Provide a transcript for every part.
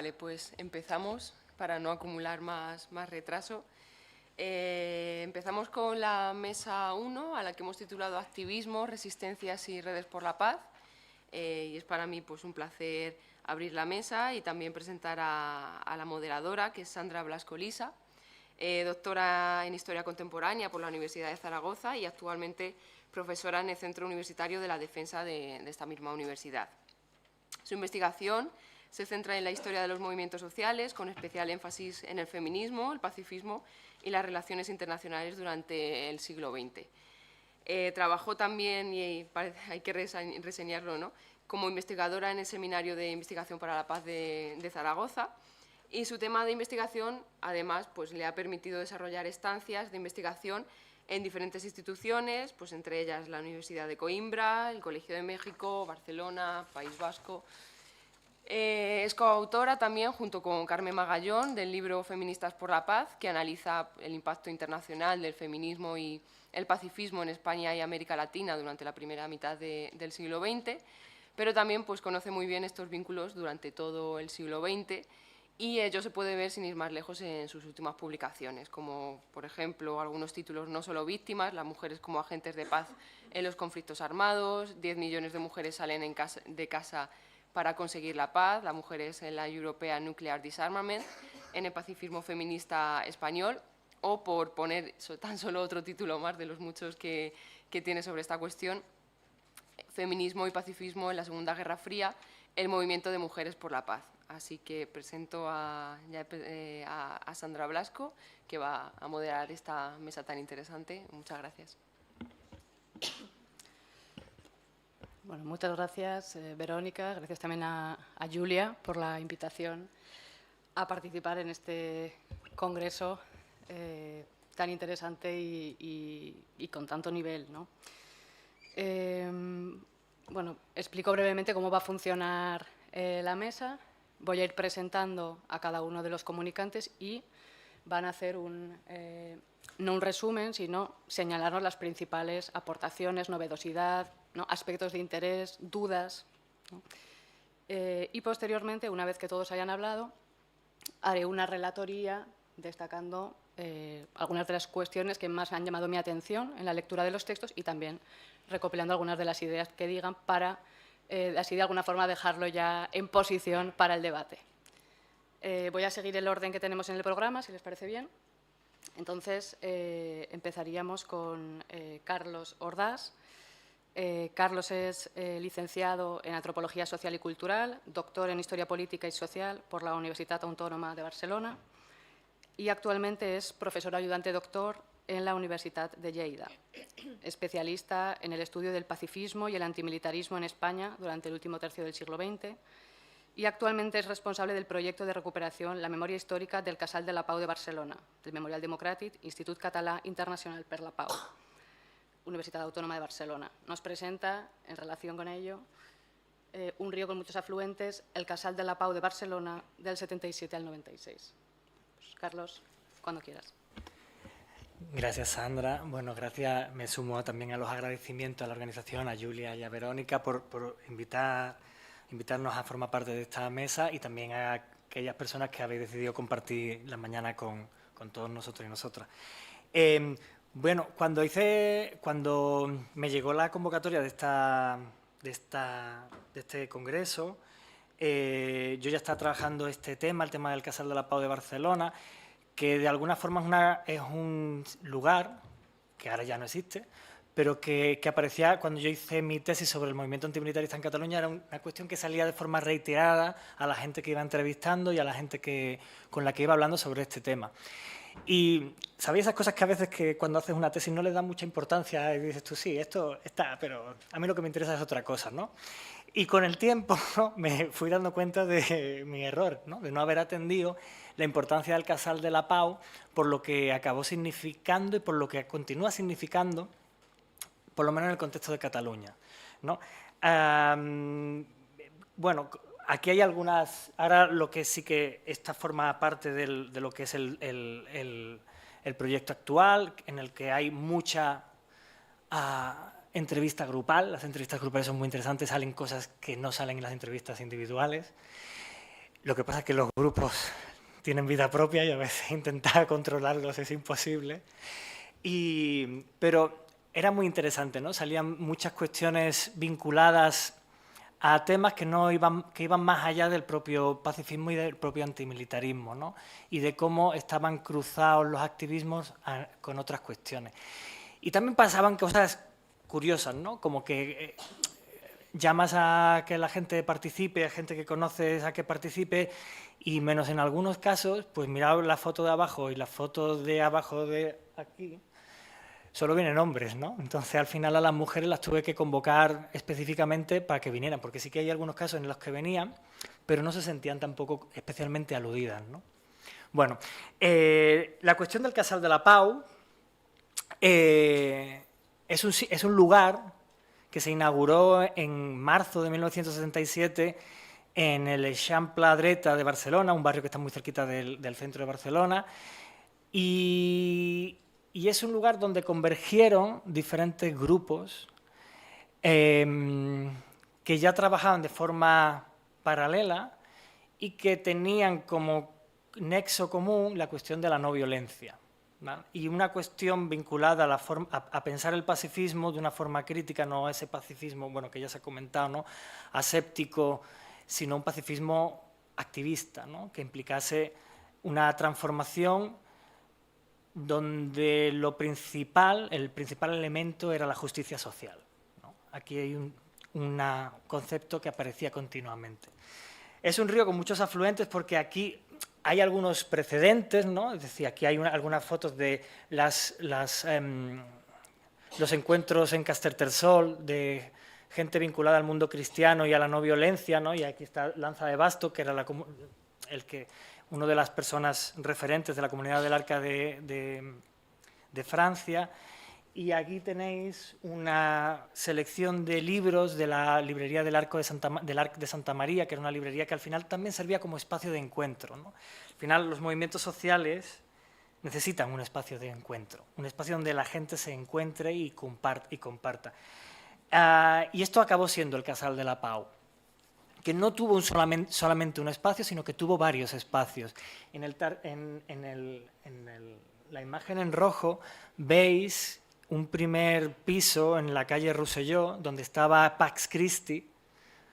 Vale, pues empezamos para no acumular más retraso. Empezamos con la mesa 1, a la que hemos titulado Activismo, Resistencias y Redes por la Paz. Y es para mí pues, un placer abrir la mesa y también presentar a la moderadora, que es Sandra Blasco Lisa, doctora en Historia Contemporánea por la Universidad de Zaragoza y actualmente profesora en el Centro Universitario de la Defensa de esta misma universidad. Su investigación se centra en la historia de los movimientos sociales, con especial énfasis en el feminismo, el pacifismo y las relaciones internacionales durante el siglo XX. Trabajó también, y hay que reseñarlo, ¿no?, como investigadora en el Seminario de Investigación para la Paz de Zaragoza, y su tema de investigación, además, pues, le ha permitido desarrollar estancias de investigación en diferentes instituciones, pues, entre ellas la Universidad de Coimbra, el Colegio de México, Barcelona, País Vasco. Es coautora también, junto con Carmen Magallón, del libro Feministas por la Paz, que analiza el impacto internacional del feminismo y el pacifismo en España y América Latina durante la primera mitad del siglo XX, pero también pues, conoce muy bien estos vínculos durante todo el siglo XX, y ello se puede ver, sin ir más lejos, en sus últimas publicaciones, como, por ejemplo, algunos títulos No solo víctimas, las mujeres como agentes de paz en los conflictos armados, 10 millones de mujeres salen de casa para conseguir la paz, las mujeres en la European Nuclear Disarmament, en el pacifismo feminista español, o por poner tan solo otro título más de los muchos que tiene sobre esta cuestión, Feminismo y pacifismo en la Segunda Guerra Fría, el movimiento de mujeres por la paz. Así que presento a Sandra Blasco, que va a moderar esta mesa tan interesante. Muchas gracias. Bueno, muchas gracias, Verónica. Gracias también a Julia por la invitación a participar en este congreso tan interesante y con tanto nivel, ¿no? Bueno, explico brevemente cómo va a funcionar la mesa. Voy a ir presentando a cada uno de los comunicantes y van a hacer no un resumen, sino señalarnos las principales aportaciones, novedosidad, ¿no?, aspectos de interés, dudas, ¿no? Y posteriormente, una vez que todos hayan hablado, haré una relatoría destacando algunas de las cuestiones que más han llamado mi atención en la lectura de los textos y también recopilando algunas de las ideas que digan para, así de alguna forma, dejarlo ya en posición para el debate. Voy a seguir el orden que tenemos en el programa, si les parece bien. Entonces, empezaríamos con Carlos Ordás. Carlos es licenciado en Antropología Social y Cultural, doctor en Historia Política y Social por la Universitat Autònoma de Barcelona y actualmente es profesor ayudante doctor en la Universitat de Lleida, especialista en el estudio del pacifismo y el antimilitarismo en España durante el último tercio del siglo XX y actualmente es responsable del proyecto de recuperación La Memòria Històrica del Casal de la Pau de Barcelona, del Memorial Democràtic, Institut Català Internacional per la Pau, Universidad Autónoma de Barcelona. Nos presenta, en relación con ello, un río con muchos afluentes, el Casal de la Pau de Barcelona, del 77 al 96. Pues, Carlos, cuando quieras. Gracias, Sandra. Bueno, gracias. Me sumo también a los agradecimientos a la organización, a Julia y a Verónica por invitarnos a formar parte de esta mesa y también a aquellas personas que habéis decidido compartir la mañana con todos nosotros y nosotras. Bueno, cuando me llegó la convocatoria de este congreso, yo ya estaba trabajando este tema, el tema del Casal de la Pau de Barcelona, que de alguna forma es un lugar que ahora ya no existe, pero que aparecía cuando yo hice mi tesis sobre el movimiento antimilitarista en Cataluña. Era una cuestión que salía de forma reiterada a la gente que iba entrevistando y a la gente con la que iba hablando sobre este tema. Y sabéis esas cosas que a veces que cuando haces una tesis no le dan mucha importancia y dices tú, sí, esto está, pero a mí lo que me interesa es otra cosa, ¿no? Y con el tiempo, ¿no?, me fui dando cuenta de mi error, ¿no?, de no haber atendido la importancia del Casal de la Pau por lo que acabó significando y por lo que continúa significando, por lo menos en el contexto de Cataluña, ¿no? Bueno, aquí hay algunas. Ahora lo que sí que esta forma parte de lo que es el proyecto actual, en el que hay mucha entrevista grupal. Las entrevistas grupales son muy interesantes, salen cosas que no salen en las entrevistas individuales. Lo que pasa es que los grupos tienen vida propia y a veces intentar controlarlos es imposible. Pero era muy interesante, ¿no? Salían muchas cuestiones vinculadas a temas que iban más allá del propio pacifismo y del propio antimilitarismo, ¿no? Y de cómo estaban cruzados los activismos con otras cuestiones. Y también pasaban cosas curiosas, ¿no? Como que llamas a que la gente participe, a gente que conoces a que participe, y menos en algunos casos, pues mirad la foto de abajo y la foto de abajo de aquí, solo vienen hombres, ¿no? Entonces al final a las mujeres las tuve que convocar específicamente para que vinieran, porque sí que hay algunos casos en los que venían, pero no se sentían tampoco especialmente aludidas, ¿no? Bueno, la cuestión del Casal de la Pau es un lugar que se inauguró en marzo de 1967 en el Eixample Dreta de Barcelona, un barrio que está muy cerquita del centro de Barcelona, y es un lugar donde convergieron diferentes grupos que ya trabajaban de forma paralela y que tenían como nexo común la cuestión de la no violencia, ¿vale? Y una cuestión vinculada a pensar el pacifismo de una forma crítica, no a ese pacifismo, bueno, que ya se ha comentado, ¿no?, aséptico, sino un pacifismo activista, ¿no?, que implicase una transformación donde el principal elemento era la justicia social, ¿no? Aquí hay un concepto que aparecía continuamente. Es un río con muchos afluentes porque aquí hay algunos precedentes, ¿no? Es decir, aquí hay algunas fotos de los encuentros en Castertersol de gente vinculada al mundo cristiano y a la no violencia, ¿no? Y aquí está Lanza de Basto, que era una de las personas referentes de la Comunidad del Arca de Francia. Y aquí tenéis una selección de libros de la librería del Arc de Santa María, que era una librería que al final también servía como espacio de encuentro, ¿no? Al final los movimientos sociales necesitan un espacio de encuentro, un espacio donde la gente se encuentre y comparta. Y esto acabó siendo el Casal de la Pau, que no tuvo solamente un espacio, sino que tuvo varios espacios. La imagen en rojo veis un primer piso en la calle Rosselló, donde estaba Pax Christi,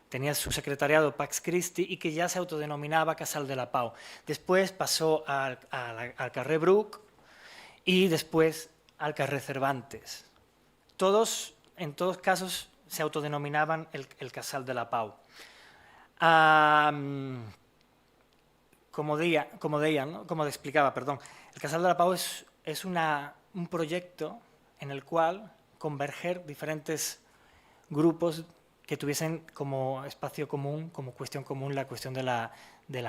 tenía su secretariado Pax Christi, y que ya se autodenominaba Casal de la Pau. Después pasó al carrer Bruc y después al carrer Cervantes. En todos casos, se autodenominaban el Casal de la Pau. Como explicaba, el Casal de la Pau es un proyecto en el cual converger diferentes grupos que tuviesen como espacio común, como cuestión común, la cuestión de la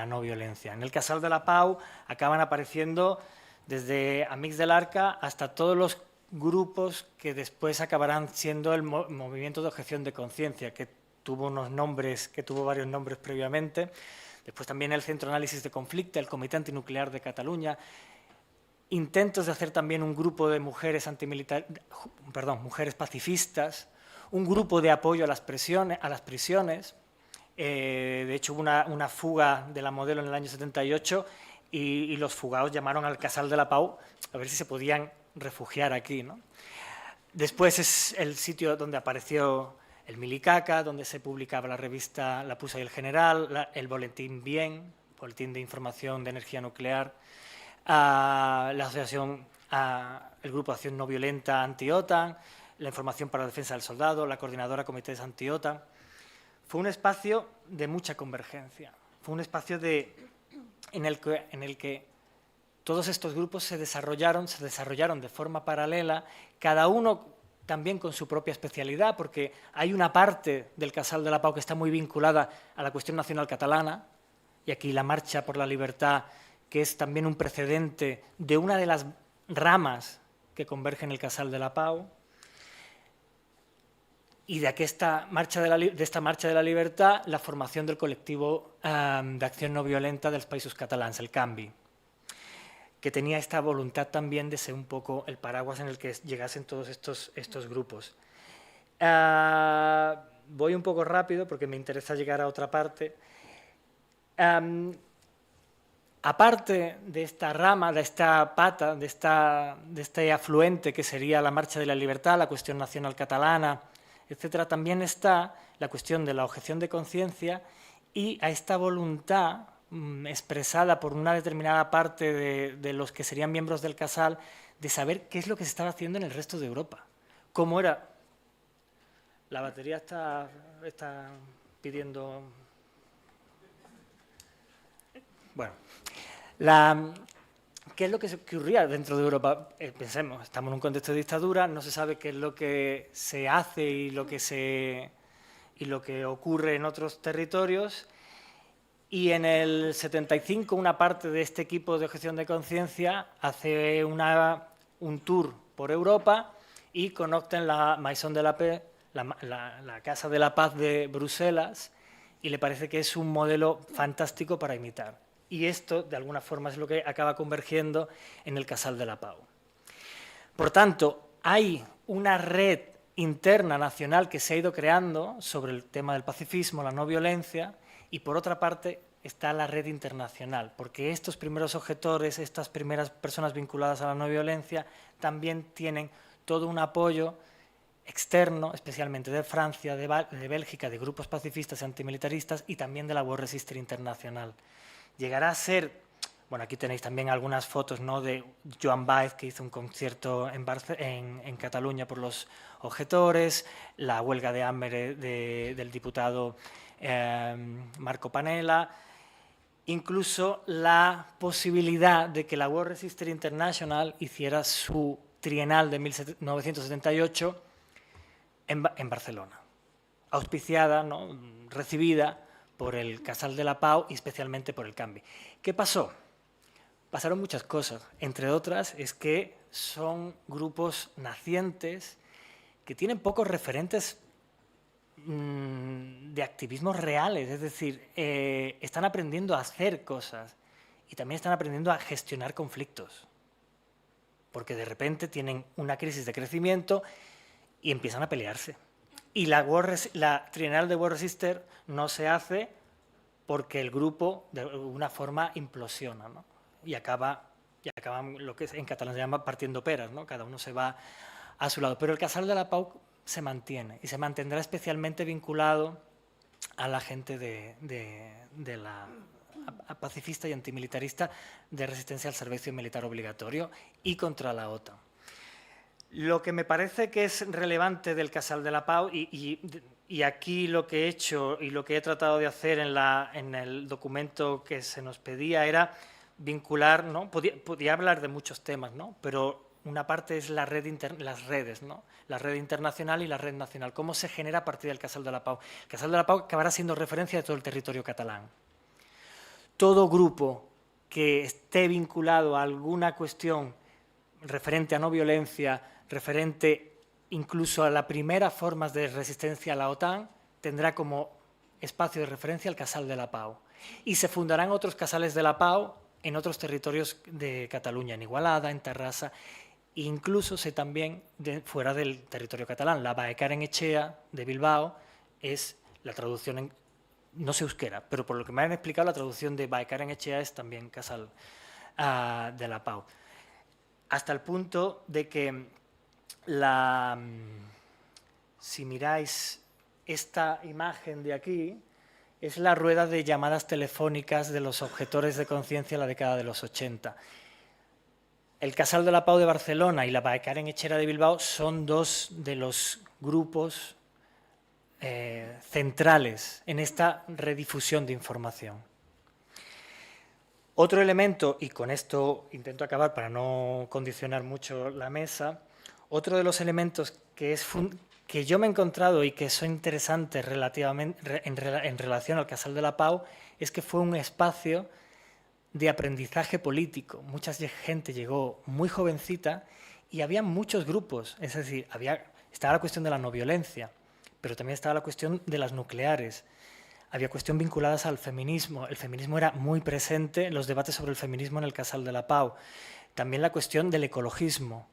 no violencia. En el Casal de la Pau acaban apareciendo desde Amics del Arca hasta todos los grupos que después acabarán siendo el movimiento de objeción de conciencia, que tuvo varios nombres previamente. Después también el Centro de Análisis de Conflicto, el Comité Antinuclear de Cataluña, intentos de hacer también un grupo de mujeres mujeres pacifistas, un grupo de apoyo a las prisiones. De hecho, hubo una fuga de la Modelo en el año 78 y los fugados llamaron al Casal de la Pau a ver si se podían refugiar aquí, ¿no? Después es el sitio donde apareció el Milicaca, donde se publicaba la revista La Pusa y el General, el boletín Bien, boletín de información de energía nuclear, la asociación, el Grupo de Acción No Violenta Anti-OTAN, la Información para la Defensa del Soldado, la Coordinadora Comités Anti-OTAN. Fue un espacio de mucha convergencia, fue un espacio en el que todos estos grupos se desarrollaron de forma paralela, cada uno también con su propia especialidad, porque hay una parte del Casal de la Pau que está muy vinculada a la cuestión nacional catalana, y aquí la Marcha por la Libertad, que es también un precedente de una de las ramas que converge en el Casal de la Pau, y de esta Marcha de la Libertad, la formación del colectivo de acción no violenta dels Països Catalans, el CANVI, que tenía esta voluntad también de ser un poco el paraguas en el que llegasen todos estos grupos. Voy un poco rápido porque me interesa llegar a otra parte. Aparte de esta rama, de esta pata, de este afluente que sería la Marcha de la Libertad, la cuestión nacional catalana, etcétera, también está la cuestión de la objeción de conciencia y a esta voluntad expresada por una determinada parte de los que serían miembros del Casal de saber qué es lo que se estaba haciendo en el resto de Europa. ¿Cómo era? La batería está pidiendo... Bueno, ¿qué es lo que ocurría dentro de Europa? Pensemos, estamos en un contexto de dictadura, no se sabe qué es lo que se hace y lo que ocurre en otros territorios, y en el 75 una parte de este equipo de objeción de conciencia hace un tour por Europa y conectan la Maison de la Paix, la Casa de la Paz de Bruselas, y le parece que es un modelo fantástico para imitar. Y esto, de alguna forma, es lo que acaba convergiendo en el Casal de la Pau. Por tanto, hay una red interna nacional que se ha ido creando sobre el tema del pacifismo, la no violencia, y por otra parte está la red internacional, porque estos primeros objetores, estas primeras personas vinculadas a la no violencia, también tienen todo un apoyo externo, especialmente de Francia, de Bélgica, de grupos pacifistas y antimilitaristas, y también de la War Resistor Internacional. Llegará a ser, bueno, aquí tenéis también algunas fotos, ¿no?, de Joan Baez, que hizo un concierto en Cataluña por los objetores, la huelga de hambre del diputado Marco Panella, incluso la posibilidad de que la War Resistor International hiciera su trienal de 1978 en Barcelona, auspiciada, ¿no?, recibida por el Casal de la Pau y especialmente por el Canvi. ¿Qué pasó? Pasaron muchas cosas, entre otras es que son grupos nacientes que tienen pocos referentes de activismos reales, es decir, están aprendiendo a hacer cosas y también están aprendiendo a gestionar conflictos, porque de repente tienen una crisis de crecimiento y empiezan a pelearse. Y la trienal de War Resistor no se hace porque el grupo de alguna forma implosiona, ¿no? y acaban lo que en catalán se llama partiendo peras, ¿no? Cada uno se va a su lado. Pero el Casal de la Pau se mantiene y se mantendrá especialmente vinculado a la gente de la pacifista y antimilitarista de resistencia al servicio militar obligatorio y contra la OTAN. Lo que me parece que es relevante del Casal de la Pau, y aquí lo que he hecho y lo que he tratado de hacer en el documento que se nos pedía era vincular, ¿no? Podía hablar de muchos temas, ¿no? Pero una parte es las redes, ¿no? La red internacional y la red nacional. ¿Cómo se genera a partir del Casal de la Pau? El Casal de la Pau acabará siendo referencia de todo el territorio catalán. Todo grupo que esté vinculado a alguna cuestión referente a no violencia, referente incluso a las primeras formas de resistencia a la OTAN, tendrá como espacio de referencia el Casal de la Pau. Y se fundarán otros Casales de la Pau en otros territorios de Cataluña, en Igualada, en Terrassa, e incluso también fuera del territorio catalán. La Baekaren-Etxea de Bilbao es la traducción no sé euskera, pero por lo que me han explicado, la traducción de Baekaren-Etxea es también Casal de la Pau. Hasta el punto de que si miráis esta imagen de aquí, es la rueda de llamadas telefónicas de los objetores de conciencia en la década de los 80. El Casal de la Pau de Barcelona y la Baekaren-Etxea de Bilbao son dos de los grupos centrales en esta redifusión de información. Otro elemento, y con esto intento acabar para no condicionar mucho la mesa, otro de los elementos que yo me he encontrado y que son interesantes relativamente en relación al Casal de la Pau es que fue un espacio de aprendizaje político. Mucha gente llegó muy jovencita y había muchos grupos, es decir, estaba la cuestión de la no violencia, pero también estaba la cuestión de las nucleares. Había cuestiones vinculadas al feminismo. El feminismo era muy presente en los debates sobre el feminismo en el Casal de la Pau. También la cuestión del ecologismo.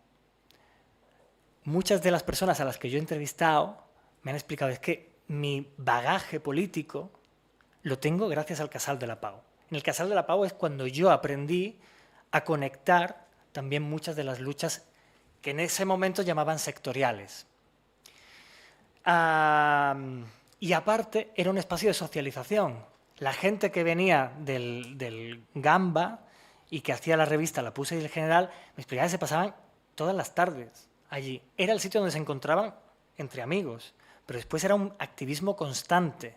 Muchas de las personas a las que yo he entrevistado me han explicado es que mi bagaje político lo tengo gracias al Casal de la Pau. En el Casal de la Pau es cuando yo aprendí a conectar también muchas de las luchas que en ese momento llamaban sectoriales. Y aparte era un espacio de socialización. La gente que venía del Gamba y que hacía la revista La Pusa y el General, me explicaba que se pasaban todas las tardes allí. Era el sitio donde se encontraban entre amigos, pero después era un activismo constante.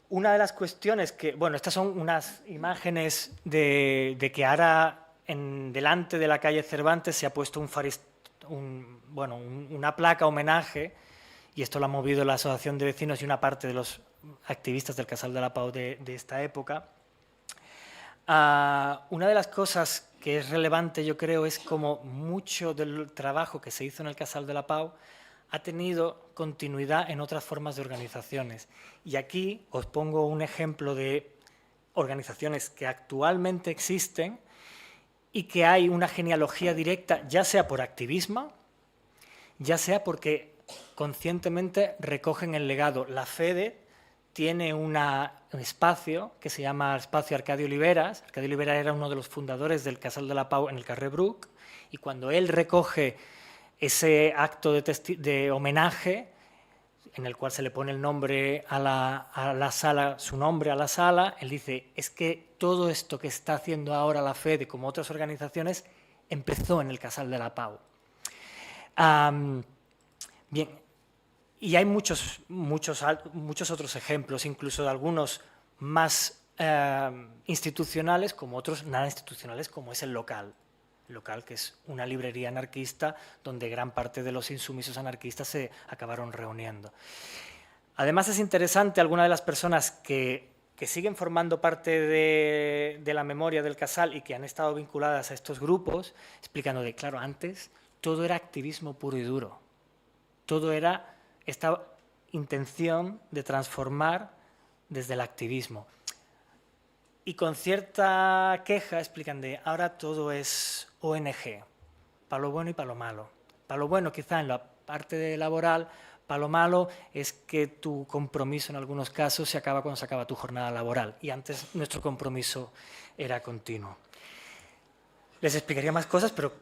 Una de las cuestiones que, bueno, estas son unas imágenes de que ahora delante de la calle Cervantes se ha puesto una placa homenaje, y esto lo ha movido la Asociación de Vecinos y una parte de los activistas del Casal de la Pau de esta época. Una de las cosas que es relevante, yo creo, es como mucho del trabajo que se hizo en el Casal de la Pau ha tenido continuidad en otras formas de organizaciones. Y aquí os pongo un ejemplo de organizaciones que actualmente existen y que hay una genealogía directa, ya sea por activismo, ya sea porque conscientemente recogen el legado. La FEDE tiene un espacio que se llama Espacio Arcadio Oliveras. Arcadio Oliveras era uno de los fundadores del Casal de la Pau en el Carrer Bruc, y cuando él recoge ese acto de homenaje, en el cual se le pone el nombre a la sala, su nombre a la sala, él dice, es que todo esto que está haciendo ahora la FEDE, como otras organizaciones, empezó en el Casal de la Pau. Bien, y hay muchos otros ejemplos, incluso de algunos más institucionales, como otros nada institucionales, como es el local, que es una librería anarquista donde gran parte de los insumisos anarquistas se acabaron reuniendo. Además es interesante, algunas de las personas que siguen formando parte de la memoria del Casal y que han estado vinculadas a estos grupos, explicando de, claro, antes todo era activismo puro y duro, todo era esta intención de transformar desde el activismo. Y con cierta queja explican de, ahora todo es ONG, para lo bueno y para lo malo. Para lo bueno quizá en la parte laboral, para lo malo es que tu compromiso en algunos casos se acaba cuando se acaba tu jornada laboral, y antes nuestro compromiso era continuo. Les explicaría más cosas, pero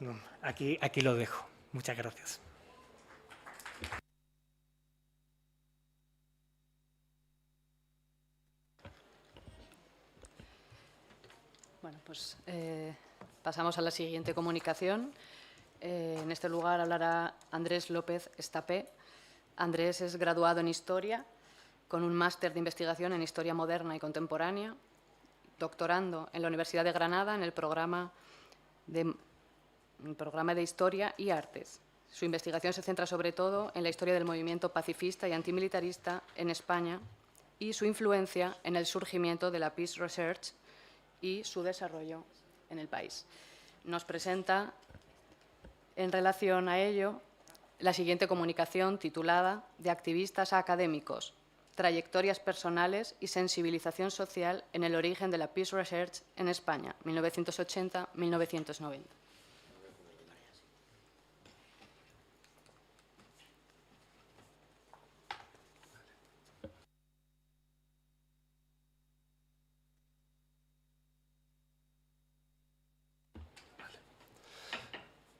no, aquí lo dejo. Muchas gracias. Bueno, pues pasamos a la siguiente comunicación. En este lugar hablará Andrés López Estapé. Andrés es graduado en Historia, con un máster de investigación en Historia Moderna y Contemporánea, doctorando en la Universidad de Granada en el programa de Historia y Artes. Su investigación se centra sobre todo en la historia del movimiento pacifista y antimilitarista en España y su influencia en el surgimiento de la Peace Research y su desarrollo en el país. Nos presenta, en relación a ello, la siguiente comunicación titulada «De activistas a académicos, trayectorias personales y sensibilización social en el origen de la Peace Research en España, 1980-1990».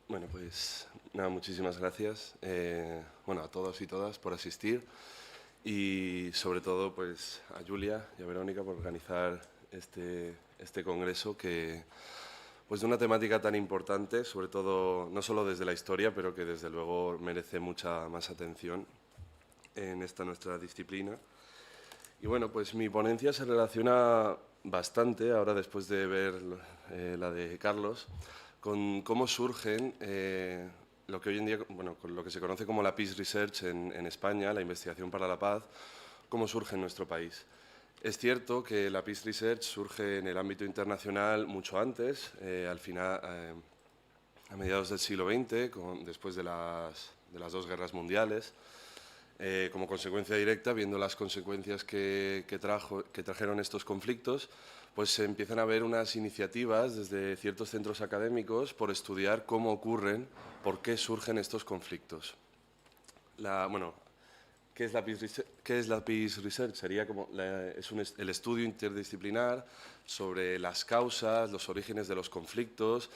Bueno, pues nada, muchísimas gracias a todos y todas por asistir, y sobre todo pues a Julia y a Verónica por organizar este congreso que pues de una temática tan importante, sobre todo no solo desde la historia, pero que desde luego merece mucha más atención en esta nuestra disciplina. Y bueno, pues mi ponencia se relaciona bastante, ahora después de ver la de Carlos, con cómo surgen lo que hoy en día, con lo que se conoce como la Peace Research en España, la investigación para la paz, cómo surge en nuestro país. Es cierto que la Peace Research surge en el ámbito internacional mucho antes, al final, a mediados del siglo XX, después de las dos guerras mundiales, como consecuencia directa, viendo las consecuencias que trajeron estos conflictos, pues se empiezan a ver unas iniciativas desde ciertos centros académicos por estudiar cómo ocurren, por qué surgen estos conflictos. ¿Qué es la Peace Research? Sería como el estudio interdisciplinar sobre las causas, los orígenes de los conflictos,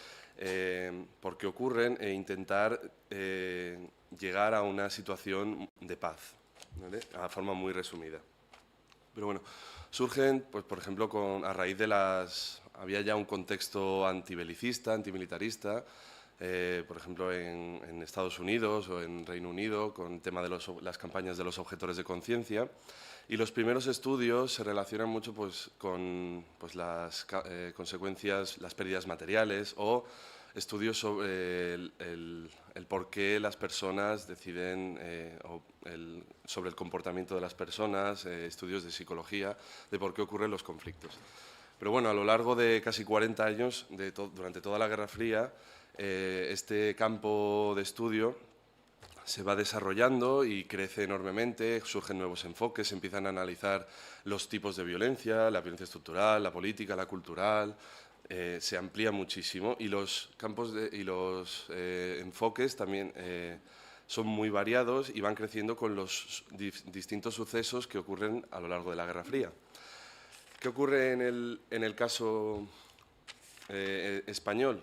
por qué ocurren e intentar llegar a una situación de paz, ¿vale? A forma muy resumida. Pero bueno, surgen, pues, por ejemplo, a raíz de había ya un contexto antibelicista, antimilitarista, por ejemplo, en Estados Unidos o en Reino Unido, con el tema de las campañas de los objetores de conciencia. Y los primeros estudios se relacionan mucho pues, con pues, las consecuencias, las pérdidas materiales o estudios sobre el por qué las personas deciden, sobre el comportamiento de las personas, estudios de psicología, de por qué ocurren los conflictos. Pero bueno, a lo largo de casi 40 años, durante toda la Guerra Fría, este campo de estudio se va desarrollando y crece enormemente, surgen nuevos enfoques, se empiezan a analizar los tipos de violencia, la violencia estructural, la política, la cultural, se amplía muchísimo y los campos y los enfoques también son muy variados y van creciendo con los distintos sucesos que ocurren a lo largo de la Guerra Fría. ¿Qué ocurre en el caso español?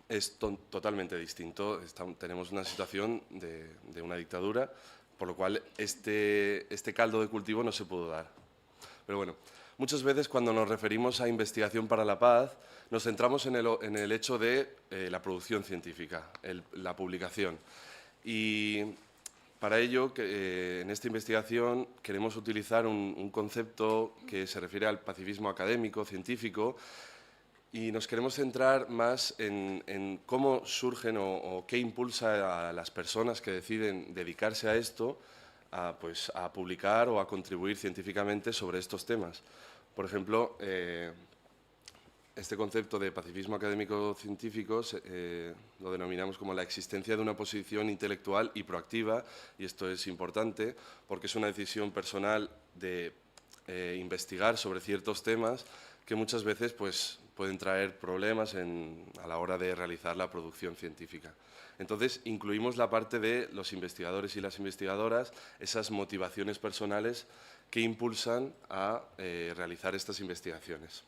Es totalmente distinto. Tenemos una situación de una dictadura, por lo cual este caldo de cultivo no se pudo dar. Pero bueno, muchas veces cuando nos referimos a investigación para la paz, nos centramos en el hecho de la producción científica, la publicación. Y para ello, en esta investigación queremos utilizar un concepto que se refiere al pacifismo académico, científico, y nos queremos centrar más en cómo surgen o qué impulsa a las personas que deciden dedicarse a esto pues, a publicar o a contribuir científicamente sobre estos temas. Por ejemplo, este concepto de pacifismo académico-científico lo denominamos como la existencia de una posición intelectual y proactiva, y esto es importante porque es una decisión personal de investigar sobre ciertos temas que muchas veces pues, pueden traer problemas a la hora de realizar la producción científica. Entonces, incluimos la parte de los investigadores y las investigadoras, esas motivaciones personales que impulsan a realizar estas investigaciones.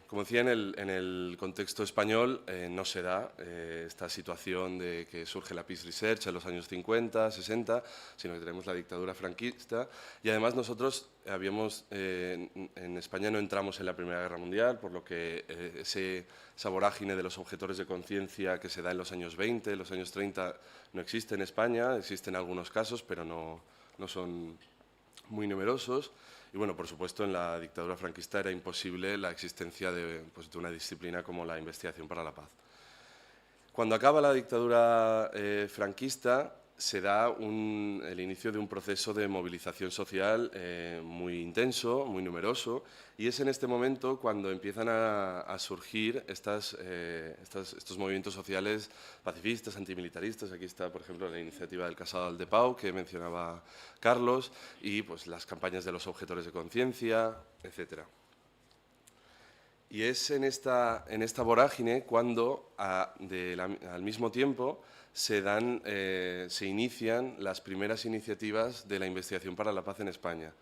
Como decía, en el contexto español no se da esta situación de que surge la Peace Research en los años 50, 60, sino que tenemos la dictadura franquista. Y además nosotros en España no entramos en la Primera Guerra Mundial, por lo que esa vorágine de los objetores de conciencia que se da en los años 20, los años 30, no existe en España, existen algunos casos, pero no son muy numerosos. Y bueno, por supuesto, en la dictadura franquista era imposible la existencia de una disciplina como la investigación para la paz. Cuando acaba la dictadura franquista, se da el inicio de un proceso de movilización social muy intenso, muy numeroso, y es en este momento cuando empiezan a surgir estos movimientos sociales pacifistas, antimilitaristas. Aquí está, por ejemplo, la iniciativa del Casal de Pau, que mencionaba Carlos, y pues, las campañas de los objetores de conciencia, etc. Y es en esta vorágine cuando, al mismo tiempo, se inician las primeras iniciativas de la investigación para la paz en España.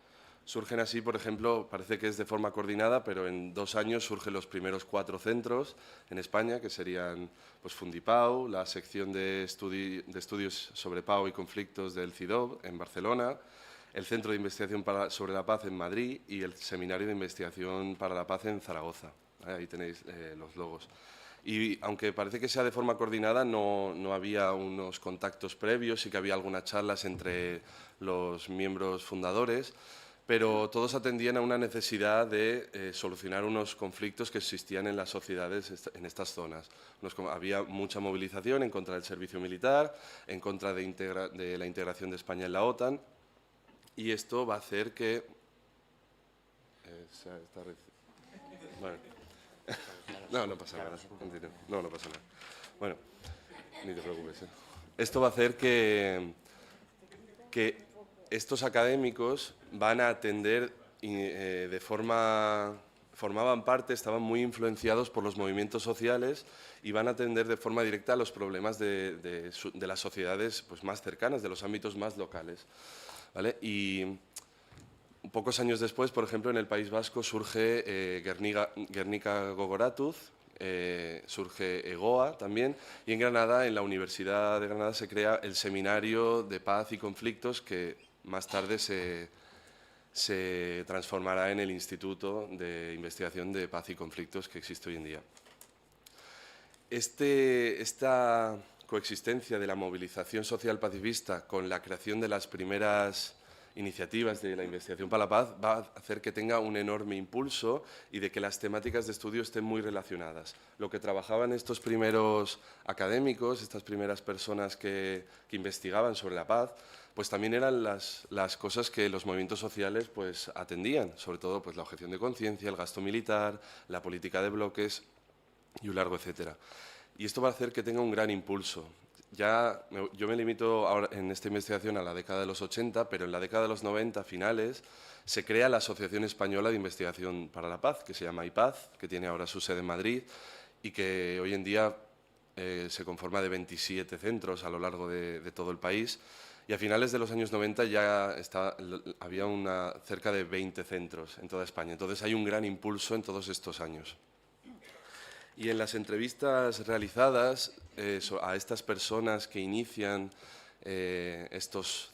Surgen así, por ejemplo, parece que es de forma coordinada, pero en 2 años surgen los primeros 4 centros en España, que serían pues, Fundipau, la sección de estudios sobre Pau y conflictos del CIDOB en Barcelona, el Centro de Investigación sobre la Paz en Madrid y el Seminario de Investigación para la Paz en Zaragoza. Ahí tenéis los logos. Y aunque parece que sea de forma coordinada, no había unos contactos previos, sí que había algunas charlas entre los miembros fundadores, pero todos atendían a una necesidad de solucionar unos conflictos que existían en las sociedades en estas zonas. Había mucha movilización en contra del servicio militar, en contra de la integración de España en la OTAN, y esto va a hacer que... Bueno. No pasa nada. No pasa nada. Bueno, ni te preocupes. Esto va a hacer que estos académicos van a atender de forma formaban parte, estaban muy influenciados por los movimientos sociales y van a atender de forma directa a los problemas de las sociedades pues, más cercanas, de los ámbitos más locales, ¿vale? Y pocos años después, por ejemplo, en el País Vasco surge Guernica Gogoratuz, surge EGOA también, y en Granada, en la Universidad de Granada, se crea el Seminario de Paz y Conflictos, que más tarde se transformará en el Instituto de Investigación de Paz y Conflictos que existe hoy en día. Esta coexistencia de la movilización social pacifista con la creación de las primeras iniciativas de la investigación para la paz va a hacer que tenga un enorme impulso y de que las temáticas de estudio estén muy relacionadas. Lo que trabajaban estos primeros académicos, estas primeras personas que investigaban sobre la paz, pues también eran las cosas que los movimientos sociales pues, atendían, sobre todo pues, la objeción de conciencia, el gasto militar, la política de bloques y un largo etcétera. Y esto va a hacer que tenga un gran impulso. Yo me limito ahora en esta investigación a la década de los 80, pero en la década de los 90, finales, se crea la Asociación Española de Investigación para la Paz, que se llama IPAZ, que tiene ahora su sede en Madrid y que hoy en día se conforma de 27 centros a lo largo de todo el país. Y a finales de los años 90 ya había cerca de 20 centros en toda España. Entonces hay un gran impulso en todos estos años. Y en las entrevistas realizadas a estas personas que inician estos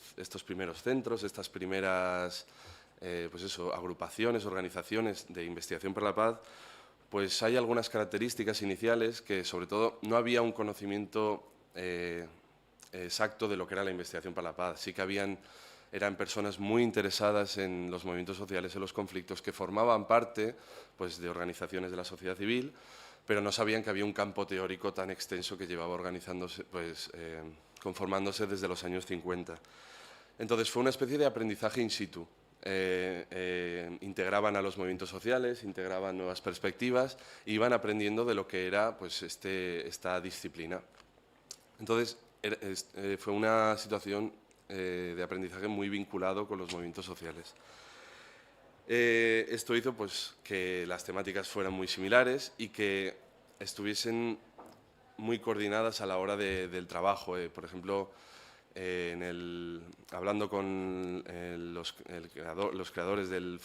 primeros centros, estas primeras agrupaciones, organizaciones de investigación por la paz, pues hay algunas características iniciales que, sobre todo, no había un conocimiento exacto de lo que era la investigación para la paz. Sí que eran personas muy interesadas en los movimientos sociales, en los conflictos, que formaban parte pues, de organizaciones de la sociedad civil, pero no sabían que había un campo teórico tan extenso que llevaba organizándose, conformándose desde los años 50. Entonces fue una especie de aprendizaje in situ. Integraban a los movimientos sociales, integraban nuevas perspectivas e iban aprendiendo de lo que era pues, esta disciplina. Entonces fue una situación de aprendizaje muy vinculado con los movimientos sociales. Esto hizo pues, que las temáticas fueran muy similares y que estuviesen muy coordinadas a la hora del trabajo. Por ejemplo, hablando con los creadores del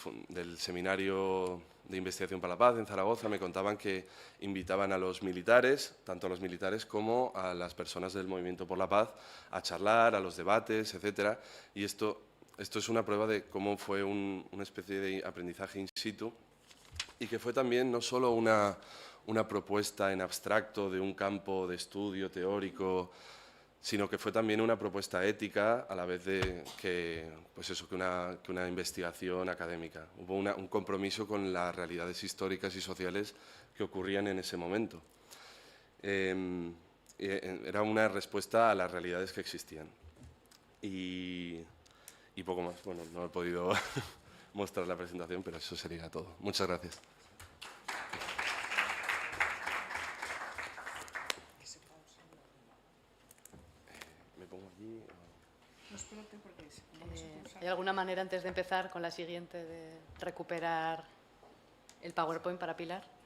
Seminario de Investigación para la Paz en Zaragoza, me contaban que invitaban a los militares, tanto a los militares como a las personas del Movimiento por la Paz, a charlar, a los debates, etc. Y esto es una prueba de cómo fue una especie de aprendizaje in situ y que fue también no solo una propuesta en abstracto de un campo de estudio teórico, sino que fue también una propuesta ética a la vez que una investigación académica. Hubo un compromiso con las realidades históricas y sociales que ocurrían en ese momento. Era una respuesta a las realidades que existían. Y poco más. Bueno, no he podido mostrar la presentación, pero eso sería todo. Muchas gracias. ¿Me pongo allí? ¿Hay alguna manera, antes de empezar con la siguiente, de recuperar el PowerPoint para Pilar?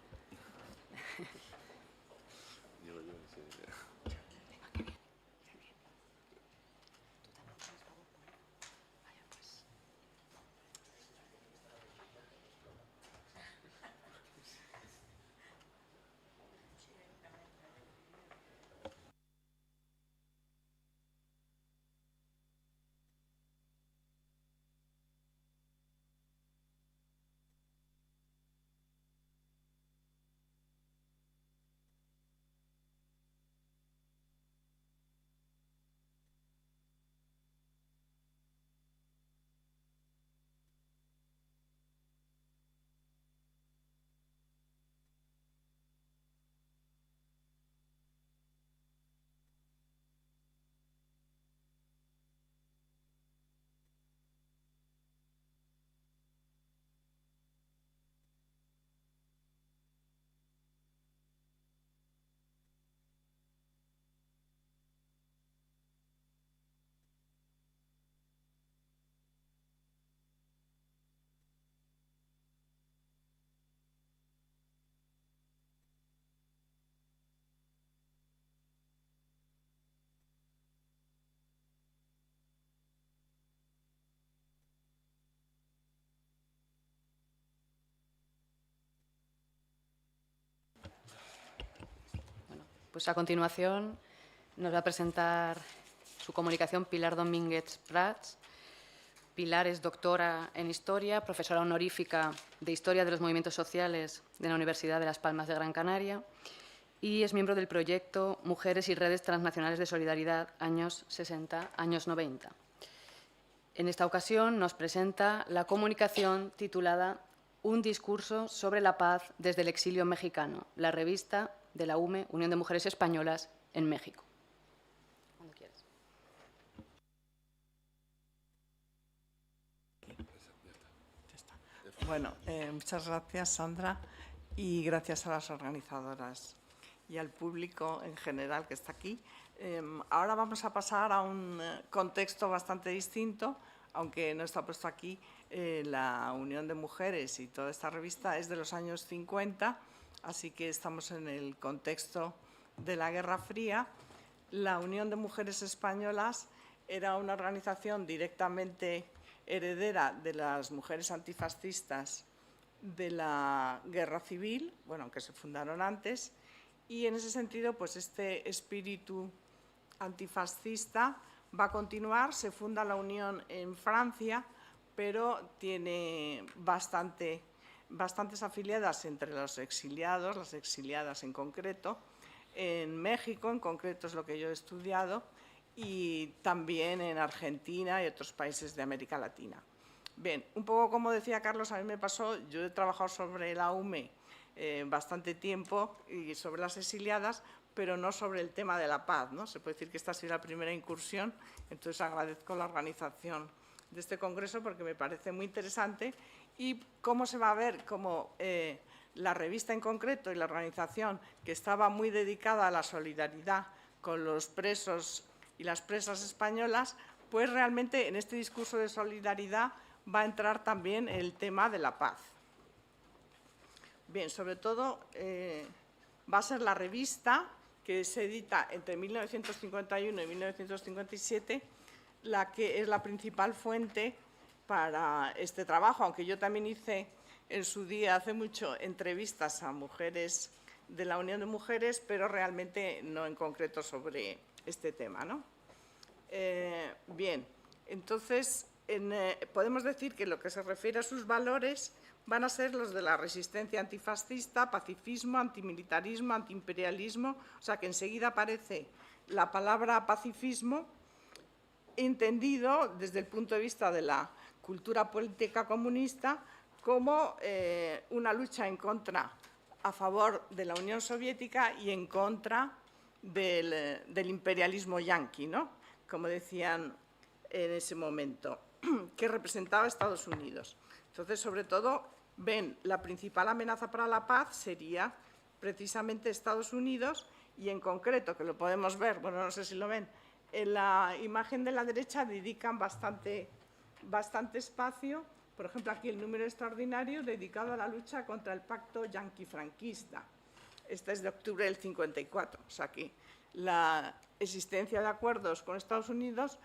Pues a continuación nos va a presentar su comunicación Pilar Domínguez Prats. Pilar es doctora en Historia, profesora honorífica de Historia de los Movimientos Sociales de la Universidad de Las Palmas de Gran Canaria y es miembro del proyecto Mujeres y Redes Transnacionales de Solidaridad, años 60, años 90. En esta ocasión nos presenta la comunicación titulada Un discurso sobre la paz desde el exilio mexicano, la revista de la UME, Unión de Mujeres Españolas, en México. Cuando quieras. Bueno, muchas gracias, Sandra, y gracias a las organizadoras y al público en general que está aquí. Ahora vamos a pasar a un contexto bastante distinto, aunque no está puesto aquí. La Unión de Mujeres y toda esta revista es de los años 50, así que estamos en el contexto de la Guerra Fría. La Unión de Mujeres Españolas era una organización directamente heredera de las mujeres antifascistas de la Guerra Civil, bueno, aunque se fundaron antes, y en ese sentido, pues este espíritu antifascista va a continuar. Se funda la Unión en Francia, pero tiene bastantes afiliadas entre los exiliados, las exiliadas en concreto. En México, en concreto, es lo que yo he estudiado, y también en Argentina y otros países de América Latina. Bien, un poco como decía Carlos, a mí me pasó, yo he trabajado sobre la UME bastante tiempo y sobre las exiliadas, pero no sobre el tema de la paz, ¿no? Se puede decir que esta ha sido la primera incursión, entonces agradezco la organización de este congreso porque me parece muy interesante y cómo se va a ver cómo la revista en concreto y la organización, que estaba muy dedicada a la solidaridad con los presos y las presas españolas, pues realmente en este discurso de solidaridad va a entrar también el tema de la paz. Bien, sobre todo va a ser la revista que se edita entre 1951 y 1957 la que es la principal fuente para este trabajo, aunque yo también hice en su día, hace mucho, entrevistas a mujeres de la Unión de Mujeres, pero realmente no en concreto sobre este tema, ¿no? Bien, entonces podemos decir que lo que se refiere a sus valores van a ser los de la resistencia antifascista, pacifismo, antimilitarismo, antiimperialismo, o sea que enseguida aparece la palabra pacifismo, entendido desde el punto de vista de la cultura política comunista como una lucha en contra, a favor de la Unión Soviética y en contra del imperialismo yanqui, ¿no? Como decían en ese momento, que representaba a Estados Unidos. Entonces, sobre todo, ven la principal amenaza para la paz sería precisamente Estados Unidos y en concreto, que lo podemos ver, bueno, no sé si lo ven, en la imagen de la derecha dedican bastante espacio, por ejemplo, aquí el número extraordinario dedicado a la lucha contra el pacto yanqui-franquista. Este es de octubre del 54, o sea que la existencia de acuerdos con Estados Unidos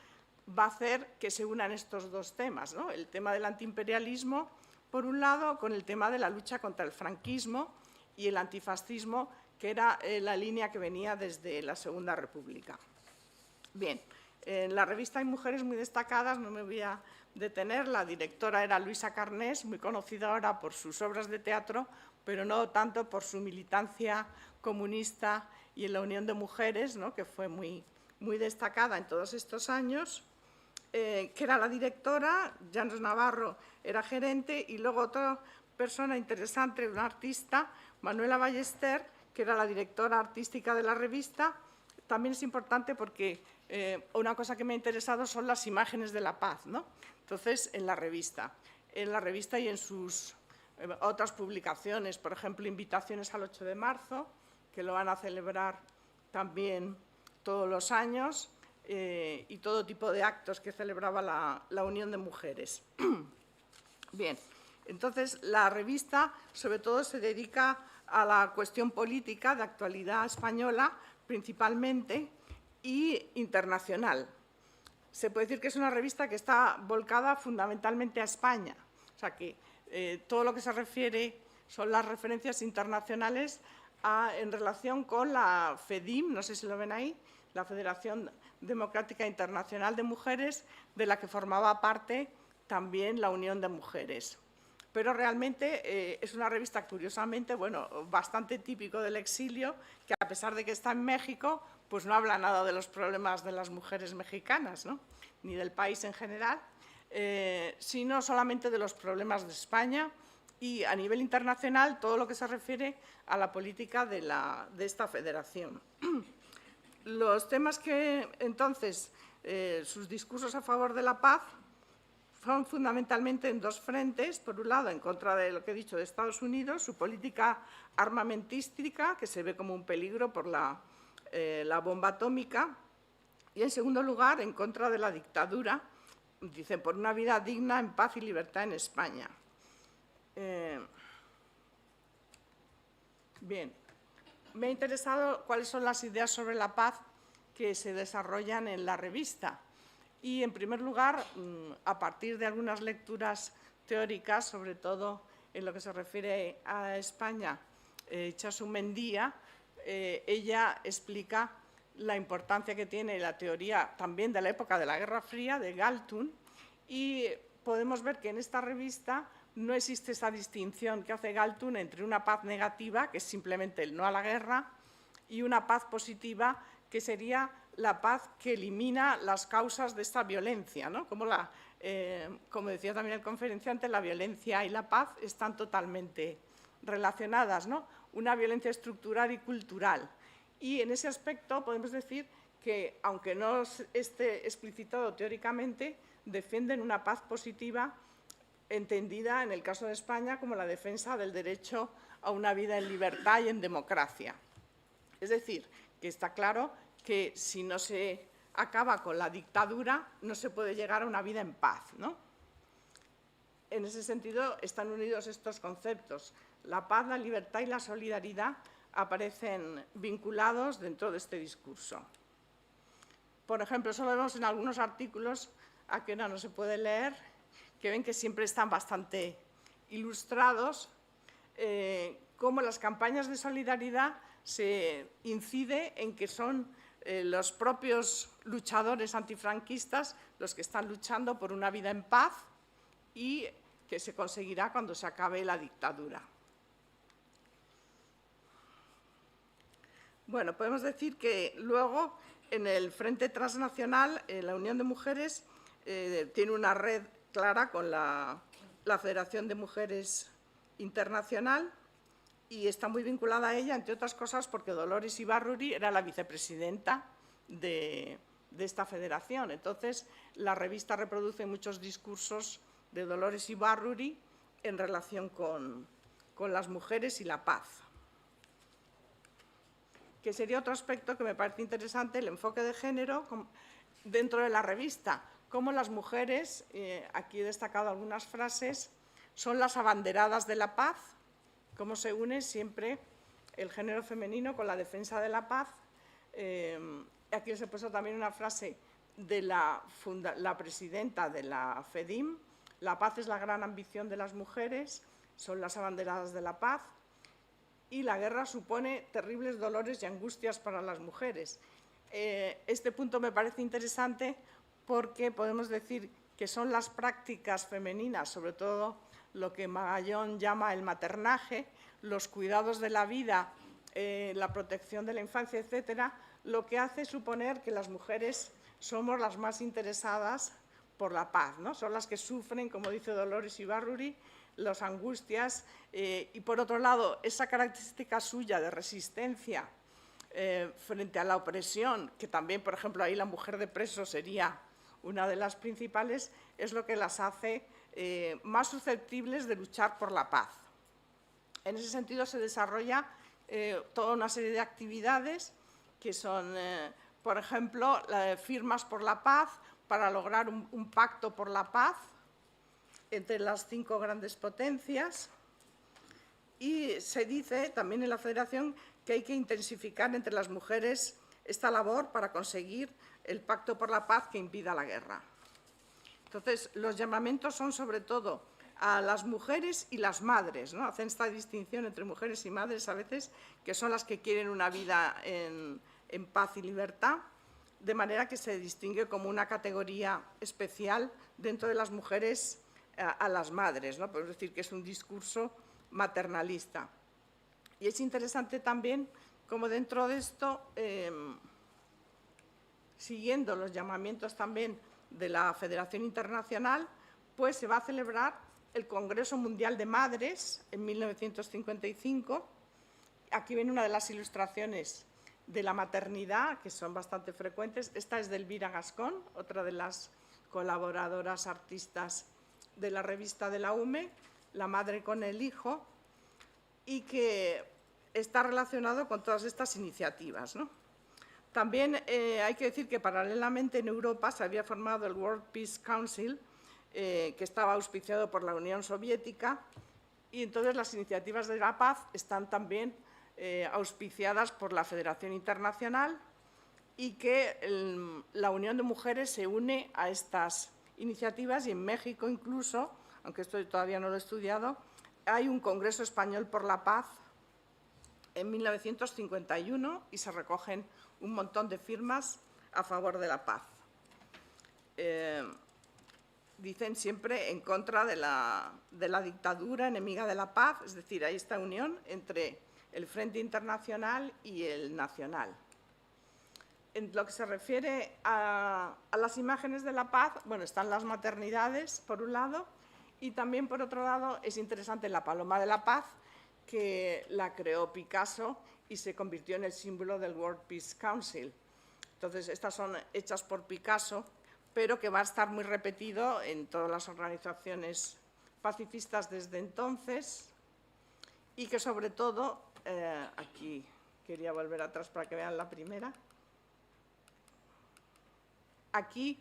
va a hacer que se unan estos dos temas, ¿no? El tema del antiimperialismo, por un lado, con el tema de la lucha contra el franquismo y el antifascismo, que era la línea que venía desde la Segunda República. Bien, en la revista hay mujeres muy destacadas, no me voy a detener. La directora era Luisa Carnés, muy conocida ahora por sus obras de teatro, pero no tanto por su militancia comunista y en la Unión de Mujeres, ¿no? Que fue muy destacada en todos estos años, que era la directora. Llanos Navarro era gerente y luego otra persona interesante, una artista, Manuela Ballester, que era la directora artística de la revista. También es importante porque una cosa que me ha interesado son las imágenes de la paz, ¿no? Entonces, en la revista y en sus otras publicaciones, por ejemplo, invitaciones al 8 de marzo, que lo van a celebrar también todos los años, y todo tipo de actos que celebraba la Unión de Mujeres. Bien, entonces la revista sobre todo se dedica a la cuestión política de actualidad española principalmente y internacional. Se puede decir que es una revista que está volcada fundamentalmente a España, o sea que todo lo que se refiere son las referencias internacionales en relación con la FEDIM, no sé si lo ven ahí, la Federación Democrática Internacional de Mujeres, de la que formaba parte también la Unión de Mujeres. Pero realmente es una revista, curiosamente, bueno, bastante típico del exilio, que a pesar de que está en México, pues no habla nada de los problemas de las mujeres mexicanas, ¿no? Ni del país en general, sino solamente de los problemas de España y a nivel internacional todo lo que se refiere a la política de esta federación. Los temas que, entonces, sus discursos a favor de la paz son fundamentalmente en dos frentes. Por un lado, en contra de lo que he dicho de Estados Unidos, su política armamentística, que se ve como un peligro por la bomba atómica, y en segundo lugar, en contra de la dictadura, dicen, por una vida digna, en paz y libertad en España. Bien, me ha interesado cuáles son las ideas sobre la paz que se desarrollan en la revista. Y, en primer lugar, a partir de algunas lecturas teóricas, sobre todo en lo que se refiere a España, Itxaso Mendia, ella explica la importancia que tiene la teoría también de la época de la Guerra Fría, de Galtung, y podemos ver que en esta revista no existe esa distinción que hace Galtung entre una paz negativa, que es simplemente el no a la guerra, y una paz positiva, que sería la paz que elimina las causas de esta violencia, ¿no? Como decía también el conferenciante, la violencia y la paz están totalmente relacionadas, ¿no? Una violencia estructural y cultural. Y en ese aspecto podemos decir que, aunque no esté explicitado teóricamente, defienden una paz positiva entendida, en el caso de España, como la defensa del derecho a una vida en libertad y en democracia. Es decir, que está claro que si no se acaba con la dictadura, no se puede llegar a una vida en paz, ¿no? En ese sentido, están unidos estos conceptos. La paz, la libertad y la solidaridad aparecen vinculados dentro de este discurso. Por ejemplo, eso lo vemos en algunos artículos, a que ahora no se puede leer, que ven que siempre están bastante ilustrados, cómo las campañas de solidaridad se incide en que son los propios luchadores antifranquistas los que están luchando por una vida en paz y que se conseguirá cuando se acabe la dictadura. Bueno, podemos decir que luego en el Frente Transnacional, la Unión de Mujeres tiene una red clara con la Federación de Mujeres Internacional y está muy vinculada a ella, entre otras cosas, porque Dolores Ibárruri era la vicepresidenta de esta federación. Entonces, la revista reproduce muchos discursos de Dolores Ibárruri en relación con las mujeres y la paz. Que sería otro aspecto que me parece interesante, el enfoque de género dentro de la revista. Cómo las mujeres, aquí he destacado algunas frases, son las abanderadas de la paz, cómo se une siempre el género femenino con la defensa de la paz. Aquí les he puesto también una frase de la presidenta de la FEDIM: la paz es la gran ambición de las mujeres, son las abanderadas de la paz, y la guerra supone terribles dolores y angustias para las mujeres. Este punto me parece interesante porque podemos decir que son las prácticas femeninas, sobre todo lo que Magallón llama el maternaje, los cuidados de la vida, la protección de la infancia, etcétera, lo que hace suponer que las mujeres somos las más interesadas por la paz, ¿no? Son las que sufren, como dice Dolores Ibárruri, las angustias y, por otro lado, esa característica suya de resistencia frente a la opresión, que también, por ejemplo, ahí la mujer de preso sería una de las principales, es lo que las hace más susceptibles de luchar por la paz. En ese sentido se desarrolla toda una serie de actividades que son, por ejemplo, firmas por la paz para lograr un pacto por la paz entre las 5 grandes potencias, y se dice también en la Federación que hay que intensificar entre las mujeres esta labor para conseguir el pacto por la paz que impida la guerra. Entonces, los llamamientos son sobre todo a las mujeres y las madres, ¿no? Hacen esta distinción entre mujeres y madres a veces, que son las que quieren una vida en paz y libertad, de manera que se distingue como una categoría especial dentro de las mujeres a las madres, ¿no? Es decir, que es un discurso maternalista. Y es interesante también como dentro de esto, siguiendo los llamamientos también de la Federación Internacional, pues se va a celebrar el Congreso Mundial de Madres en 1955. Aquí ven una de las ilustraciones de la maternidad, que son bastante frecuentes. Esta es de Elvira Gascón, otra de las colaboradoras artistas de la revista de la UME, La madre con el hijo, y que está relacionado con todas estas iniciativas, ¿no? También hay que decir que paralelamente en Europa se había formado el World Peace Council, que estaba auspiciado por la Unión Soviética, y entonces las iniciativas de la paz están también auspiciadas por la Federación Internacional, y que la Unión de Mujeres se une a estas iniciativas, y en México incluso, aunque esto todavía no lo he estudiado, hay un Congreso Español por la Paz en 1951 y se recogen un montón de firmas a favor de la paz. Dicen siempre en contra de la dictadura, enemiga de la paz, es decir, hay esta unión entre el Frente Internacional y el nacional. En lo que se refiere a las imágenes de la paz, bueno, están las maternidades, por un lado, y también, por otro lado, es interesante la paloma de la paz, que la creó Picasso y se convirtió en el símbolo del World Peace Council. Entonces, estas son hechas por Picasso, pero que va a estar muy repetido en todas las organizaciones pacifistas desde entonces, y que sobre todo, aquí quería volver atrás para que vean la primera. Aquí,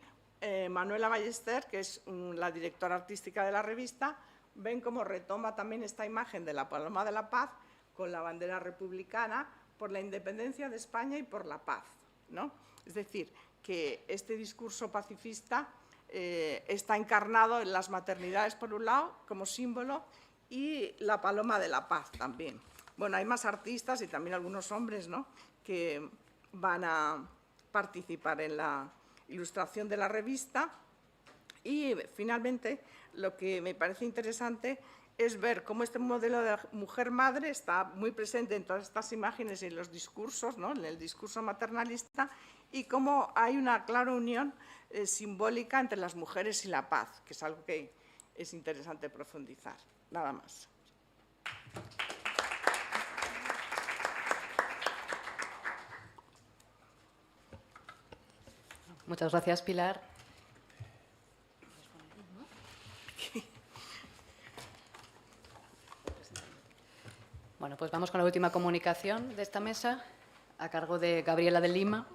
Manuela Ballester, que es la directora artística de la revista, ven cómo retoma también esta imagen de la paloma de la paz con la bandera republicana por la independencia de España y por la paz, ¿no? Es decir, que este discurso pacifista está encarnado en las maternidades, por un lado, como símbolo, y la paloma de la paz también. Bueno, hay más artistas y también algunos hombres, ¿no?, que van a participar en la ilustración de la revista. Y, finalmente, lo que me parece interesante es ver cómo este modelo de mujer-madre está muy presente en todas estas imágenes y en los discursos, ¿no?, en el discurso maternalista, y cómo hay una clara unión simbólica entre las mujeres y la paz, que es algo que es interesante profundizar. Nada más. Muchas gracias, Pilar. Bueno, pues vamos con la última comunicación de esta mesa, a cargo de Gabriela de Lima.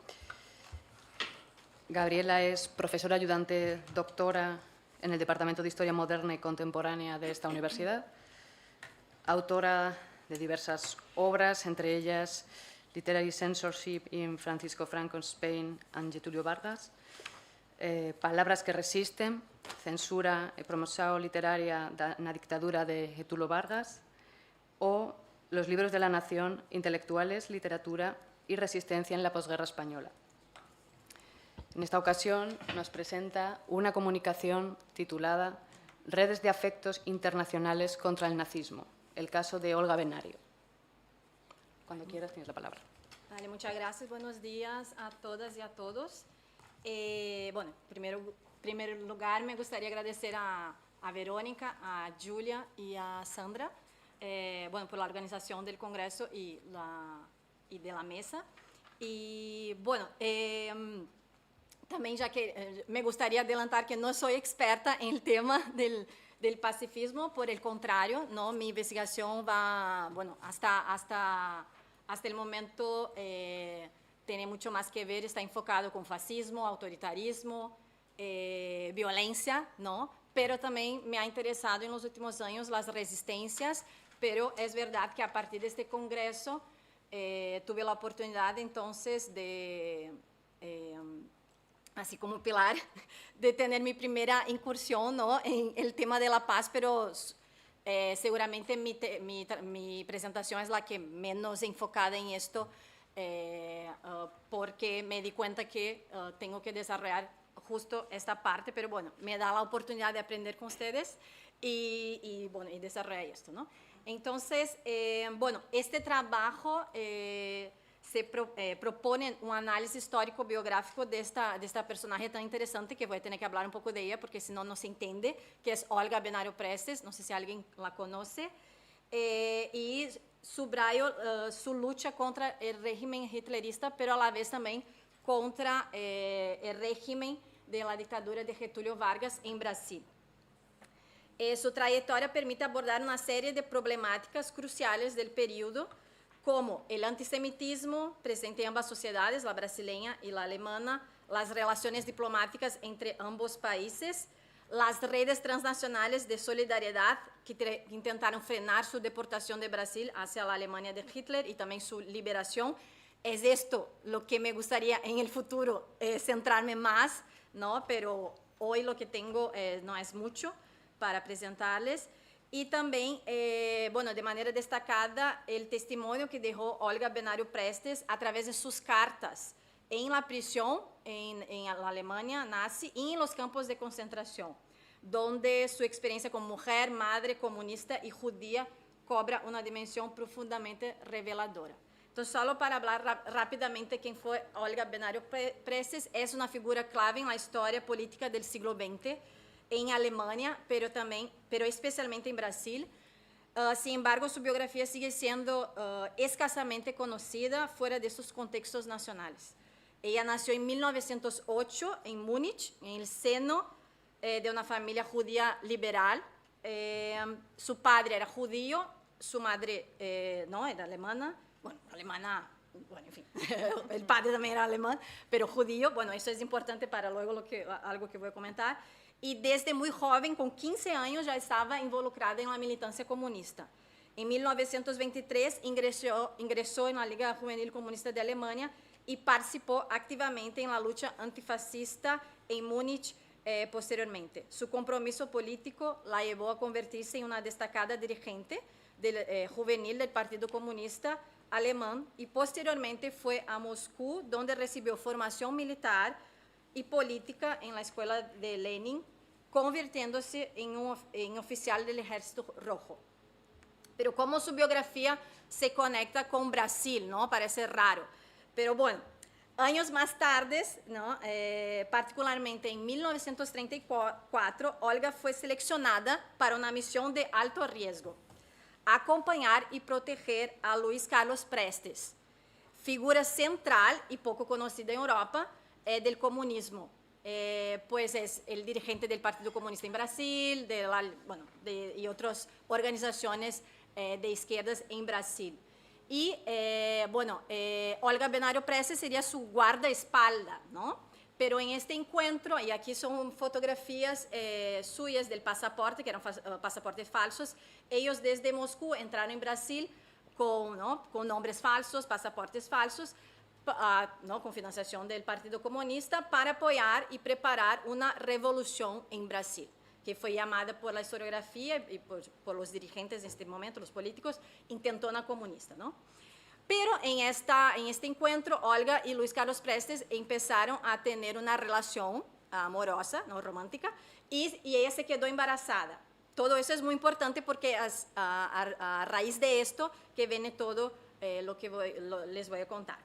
Gabriela es profesora ayudante doctora en el Departamento de Historia Moderna y Contemporánea de esta universidad, autora de diversas obras, entre ellas Literary Censorship in Francisco Franco's Spain and Getúlio Vargas, Palabras que resisten, censura e promoción literaria na dictadura de Getúlio Vargas, o Los libros de la nación, intelectuales, literatura y resistencia en la posguerra española. En esta ocasión nos presenta una comunicación titulada Redes de afectos internacionales contra el nazismo, el caso de Olga Benario. Cuando quieras tienes la palabra. Vale, muchas gracias. Buenos días a todas y a todos. Bueno, en primer lugar me gustaría agradecer a Verónica, a Julia y a Sandra, bueno, por la organización del Congreso y de la mesa. Y bueno, también ya que me gustaría adelantar que no soy experta en el tema del pacifismo, por el contrario, ¿no? Mi investigación va, bueno, hasta el momento tiene mucho más que ver, está enfocado con fascismo, autoritarismo, violencia, ¿no? Pero también me ha interesado en los últimos años las resistencias, pero es verdad que a partir de este congreso tuve la oportunidad entonces de así como Pilar, de tener mi primera incursión, ¿no?, en el tema de la paz, pero seguramente mi presentación es la que menos enfocada en esto, porque me di cuenta que tengo que desarrollar justo esta parte, pero bueno, me da la oportunidad de aprender con ustedes y bueno, y desarrollar esto, ¿no? Entonces, bueno, este trabajo propone un análisis histórico-biográfico de esta personaje tan interesante, que voy a tener que hablar un poco de ella, porque si no, no se entiende, que es Olga Benario Prestes, no sé si alguien la conoce, y subrayo su lucha contra el régimen hitlerista, pero a la vez también contra el régimen de la dictadura de Getúlio Vargas en Brasil. Su trayectoria permite abordar una serie de problemáticas cruciales del periodo, como el antisemitismo presente en ambas sociedades, la brasileña y la alemana, las relaciones diplomáticas entre ambos países, las redes transnacionales de solidaridad que intentaron frenar su deportación de Brasil hacia la Alemania de Hitler y también su liberación. Es esto lo que me gustaría en el futuro centrarme más, ¿no? Pero hoy lo que tengo no es mucho para presentarles. Y también, bueno, de manera destacada, el testimonio que dejó Olga Benario Prestes a través de sus cartas en la prisión, en la Alemania nazi, y en los campos de concentración, donde su experiencia como mujer, madre, comunista y judía cobra una dimensión profundamente reveladora. Entonces, solo para hablar rápidamente quién fue Olga Benario Prestes, es una figura clave en la historia política del siglo XX, en Alemania, pero especialmente en Brasil. Sin embargo, su biografía sigue siendo escasamente conocida fuera de sus contextos nacionales. Ella nació en 1908 en Múnich, en el seno de una familia judía liberal. Su padre era judío, su madre no, era alemana. Bueno, en fin, el padre también era alemán, pero judío. Bueno, eso es importante para luego algo que voy a comentar. Y desde muy joven, con 15 años, ya estaba involucrada en la militancia comunista. En 1923 ingresó en la Liga Juvenil Comunista de Alemania y participó activamente en la lucha antifascista en Múnich posteriormente. Su compromiso político la llevó a convertirse en una destacada dirigente juvenil del Partido Comunista Alemán y posteriormente fue a Moscú, donde recibió formación militar y política en la escuela de Lenin, convirtiéndose en oficial del Ejército Rojo. Pero como su biografía se conecta con Brasil, ¿no? Parece raro. Pero bueno, años más tarde, ¿no? Particularmente en 1934, Olga fue seleccionada para una misión de alto riesgo: acompañar y proteger a Luis Carlos Prestes, figura central y poco conocida en Europa del comunismo, pues es el dirigente del Partido Comunista en Brasil, y otras organizaciones de izquierdas en Brasil. Y, Olga Benario Prestes sería su guardaespaldas, ¿no? Pero en este encuentro, y aquí son fotografías suyas del pasaporte, que eran pasaportes falsos, ellos desde Moscú entraron en Brasil con nombres falsos, pasaportes falsos, con financiación del Partido Comunista, para apoyar y preparar una revolución en Brasil, que fue llamada por la historiografía y por los dirigentes en este momento, los políticos, intentona comunista, ¿no? Pero en este encuentro, Olga y Luis Carlos Prestes empezaron a tener una relación amorosa, no romántica, y ella se quedó embarazada. Todo eso es muy importante porque a raíz de esto que viene todo lo que les voy a contar.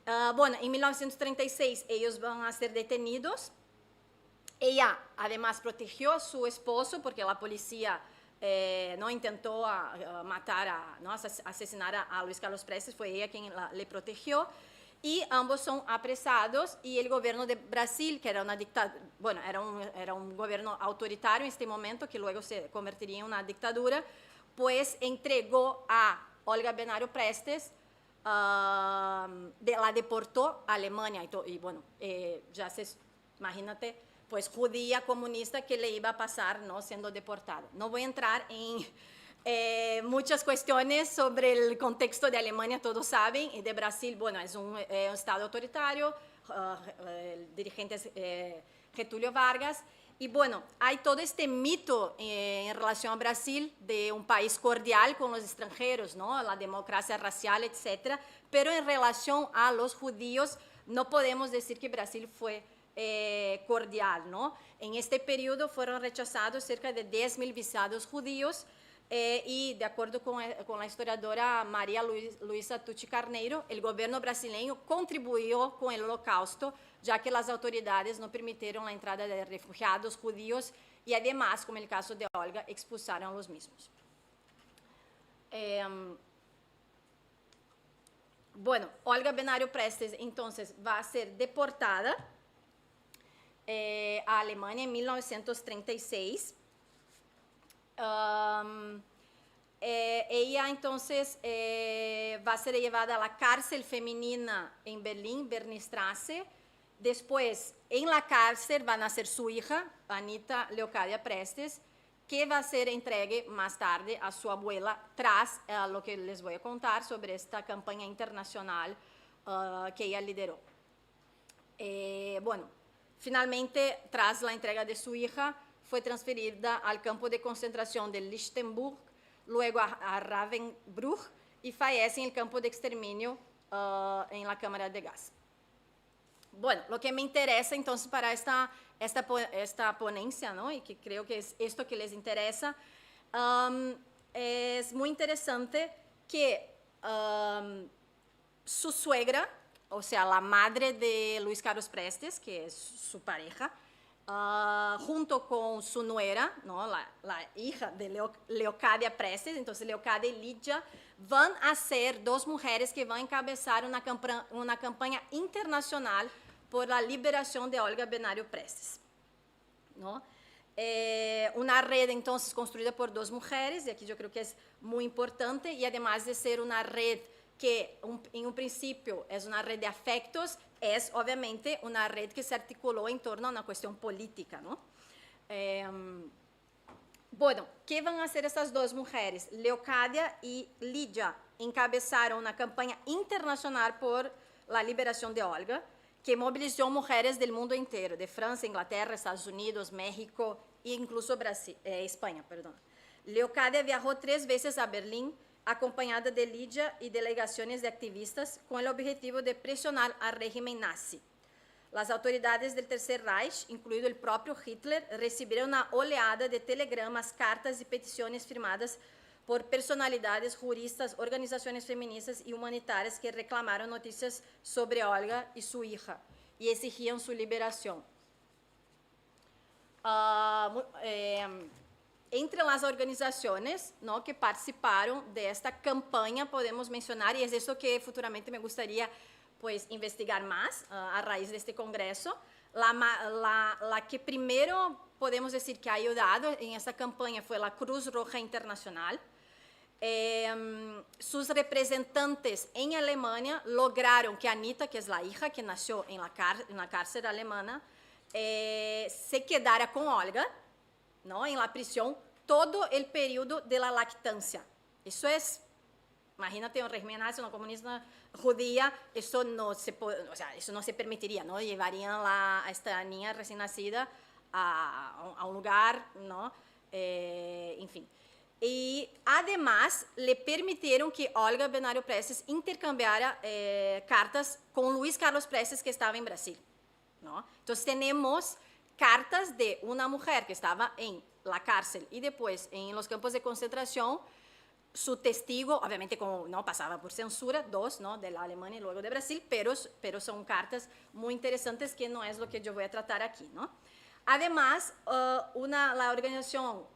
En 1936 ellos van a ser detenidos. Ella además protegió a su esposo porque la policía no intentó asesinar a Luis Carlos Prestes, fue ella quien le protegió. Y ambos son apresados y el gobierno de Brasil, que era una dictadura, era un gobierno autoritario en este momento, que luego se convertiría en una dictadura, pues entregó a Olga Benario Prestes, la deportó a Alemania. Imagínate, pues judía comunista, que le iba a pasar, ¿no?, siendo deportada. No voy a entrar en muchas cuestiones sobre el contexto de Alemania, todos saben, y de Brasil, es un estado autoritario, el dirigente Getúlio Vargas. Y bueno, hay todo este mito en relación a Brasil de un país cordial con los extranjeros, ¿no? La democracia racial, etc. Pero en relación a los judíos, no podemos decir que Brasil fue cordial, ¿no? En este periodo fueron rechazados cerca de 10.000 visados judíos y, de acuerdo con la historiadora María Luisa Tucci Carneiro, el gobierno brasileño contribuyó con el holocausto, ya que las autoridades no permitieron la entrada de refugiados judíos y además, como el caso de Olga, expulsaron a los mismos. Bueno, Olga Benário Prestes entonces va a ser deportada a Alemania en 1936. Ella entonces va a ser llevada a la cárcel femenina en Berlín, Bernstrasse. Después, en la cárcel va a nacer su hija, Anita Leocadia Prestes, que va a ser entregue más tarde a su abuela tras lo que les voy a contar sobre esta campaña internacional que ella lideró. Bueno, finalmente, tras la entrega de su hija, fue transferida al campo de concentración de Lichtenburg, luego a Ravensbrück y fallece en el campo de exterminio en la cámara de gas. Bueno, lo que me interesa entonces para esta ponencia, ¿no? Y que creo que es esto que les interesa, es muy interesante que su suegra, o sea, la madre de Luis Carlos Prestes, que es su pareja, junto con su nuera, ¿no? la hija de Leocadia Prestes, entonces Leocadia y Lidia, van a ser dos mujeres que van a encabezar una campaña internacional por la liberación de Olga Benário Prestes, ¿no? Una red entonces construida por dos mujeres, y aquí yo creo que es muy importante, y además de ser una red que en un principio es una red de afectos, es obviamente una red que se articuló en torno a una cuestión política, ¿no? Bueno, ¿qué van a hacer estas dos mujeres? Leocadia y Lidia encabezaron una campaña internacional por la liberación de Olga, que movilizó mujeres del mundo entero, de Francia, Inglaterra, Estados Unidos, México e incluso España. Perdón. Leocadia viajó 3 veces a Berlín, acompañada de Lidia y delegaciones de activistas, con el objetivo de presionar al régimen nazi. Las autoridades del Tercer Reich, incluido el propio Hitler, recibieron una oleada de telegramas, cartas y peticiones firmadas por personalidades, juristas, organizaciones feministas y humanitarias que reclamaron noticias sobre Olga y su hija y exigían su liberación. Entre las organizaciones, ¿no?, que participaron de esta campaña podemos mencionar, y es eso que futuramente me gustaría pues, investigar más a raíz de este congreso, la que primero podemos decir que ha ayudado en esta campaña fue la Cruz Roja Internacional. Sus representantes en Alemania lograron que Anita, que es la hija que nació en la cárcel alemana, se quedara con Olga, ¿no?, en la prisión todo el periodo de la lactancia. Eso es, imagínate un régimen nazi, una comunista judía, eso no se permitiría, ¿no? Llevarían a esta niña recién nacida a un lugar, ¿no? En fin. Y además le permitieron que Olga Benário Prestes intercambiara cartas con Luis Carlos Prestes, que estaba en Brasil, ¿no? Entonces tenemos cartas de una mujer que estaba en la cárcel y después en los campos de concentración. Su testigo, obviamente como no pasaba por censura, dos, ¿no?, de la Alemania y luego de Brasil, pero son cartas muy interesantes que no es lo que yo voy a tratar aquí, ¿no? Además, la organización